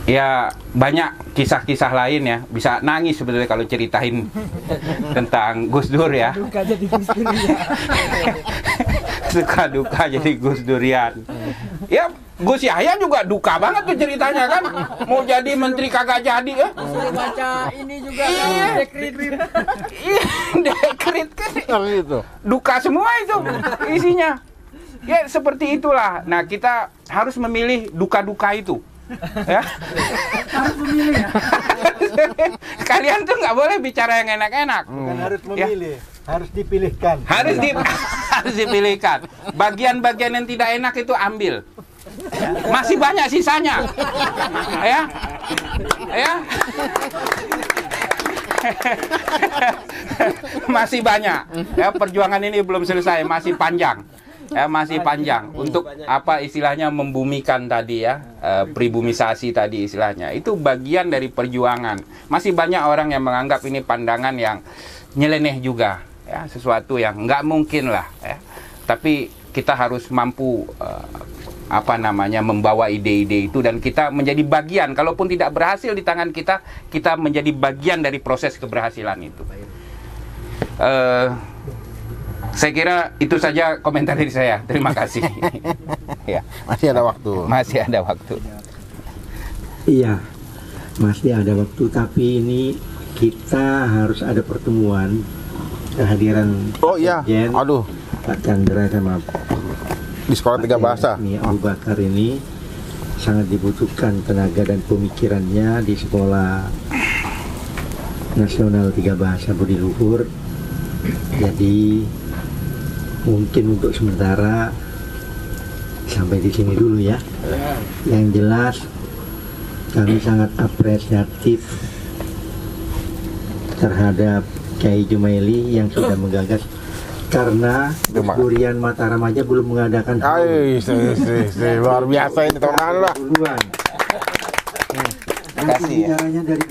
Ya banyak kisah-kisah lain ya, bisa nangis sebetulnya kalau ceritain tentang Gus Dur ya. Duka jadi Gus Durian. Suka duka jadi Gus Durian. Ya Gus Yahya juga duka banget tuh ceritanya kan. Mau jadi menteri kagak jadi ya. Saya baca ini juga dekret. Dekret kan. Duka semua itu isinya. Ya seperti itulah. Nah kita harus memilih duka-duka itu. Ya. Harus memilih ya. Kalian tuh nggak boleh bicara yang enak-enak. Bukan harus memilih, ya. Harus dipilihkan. Harus dipilihkan. Bagian-bagian yang tidak enak itu ambil. Masih banyak sisanya. Ya. Masih banyak. Ya, perjuangan ini belum selesai, masih panjang. Ya, masih panjang untuk apa istilahnya membumikan tadi ya, pribumisasi tadi istilahnya. Itu bagian dari perjuangan. Masih banyak orang yang menganggap ini pandangan yang nyeleneh juga ya, sesuatu yang nggak mungkin lah ya. Tapi kita harus mampu membawa ide-ide itu dan kita menjadi bagian, kalaupun tidak berhasil di tangan kita, kita menjadi bagian dari proses keberhasilan itu. Saya kira itu saja komentar dari saya. Terima kasih. Ya. Masih ada waktu. Masih ada waktu. Iya, masih ada waktu. Tapi ini kita harus ada pertemuan, kehadiran. Oh iya. Jen, Aduh. Pak Chandra sama Di sekolah 3 bahasa. Ini Abu Bakar ini sangat dibutuhkan tenaga dan pemikirannya di Sekolah Nasional 3 Bahasa Budi Luhur. Jadi mungkin untuk sementara sampai di sini dulu ya. Yang jelas kami sangat apresiatif terhadap Kiai Jumaili yang sudah menggagas, karena Durian Mataram aja belum mengadakan. Luar biasa ini teman-teman lah. Terima kasih ya. Dari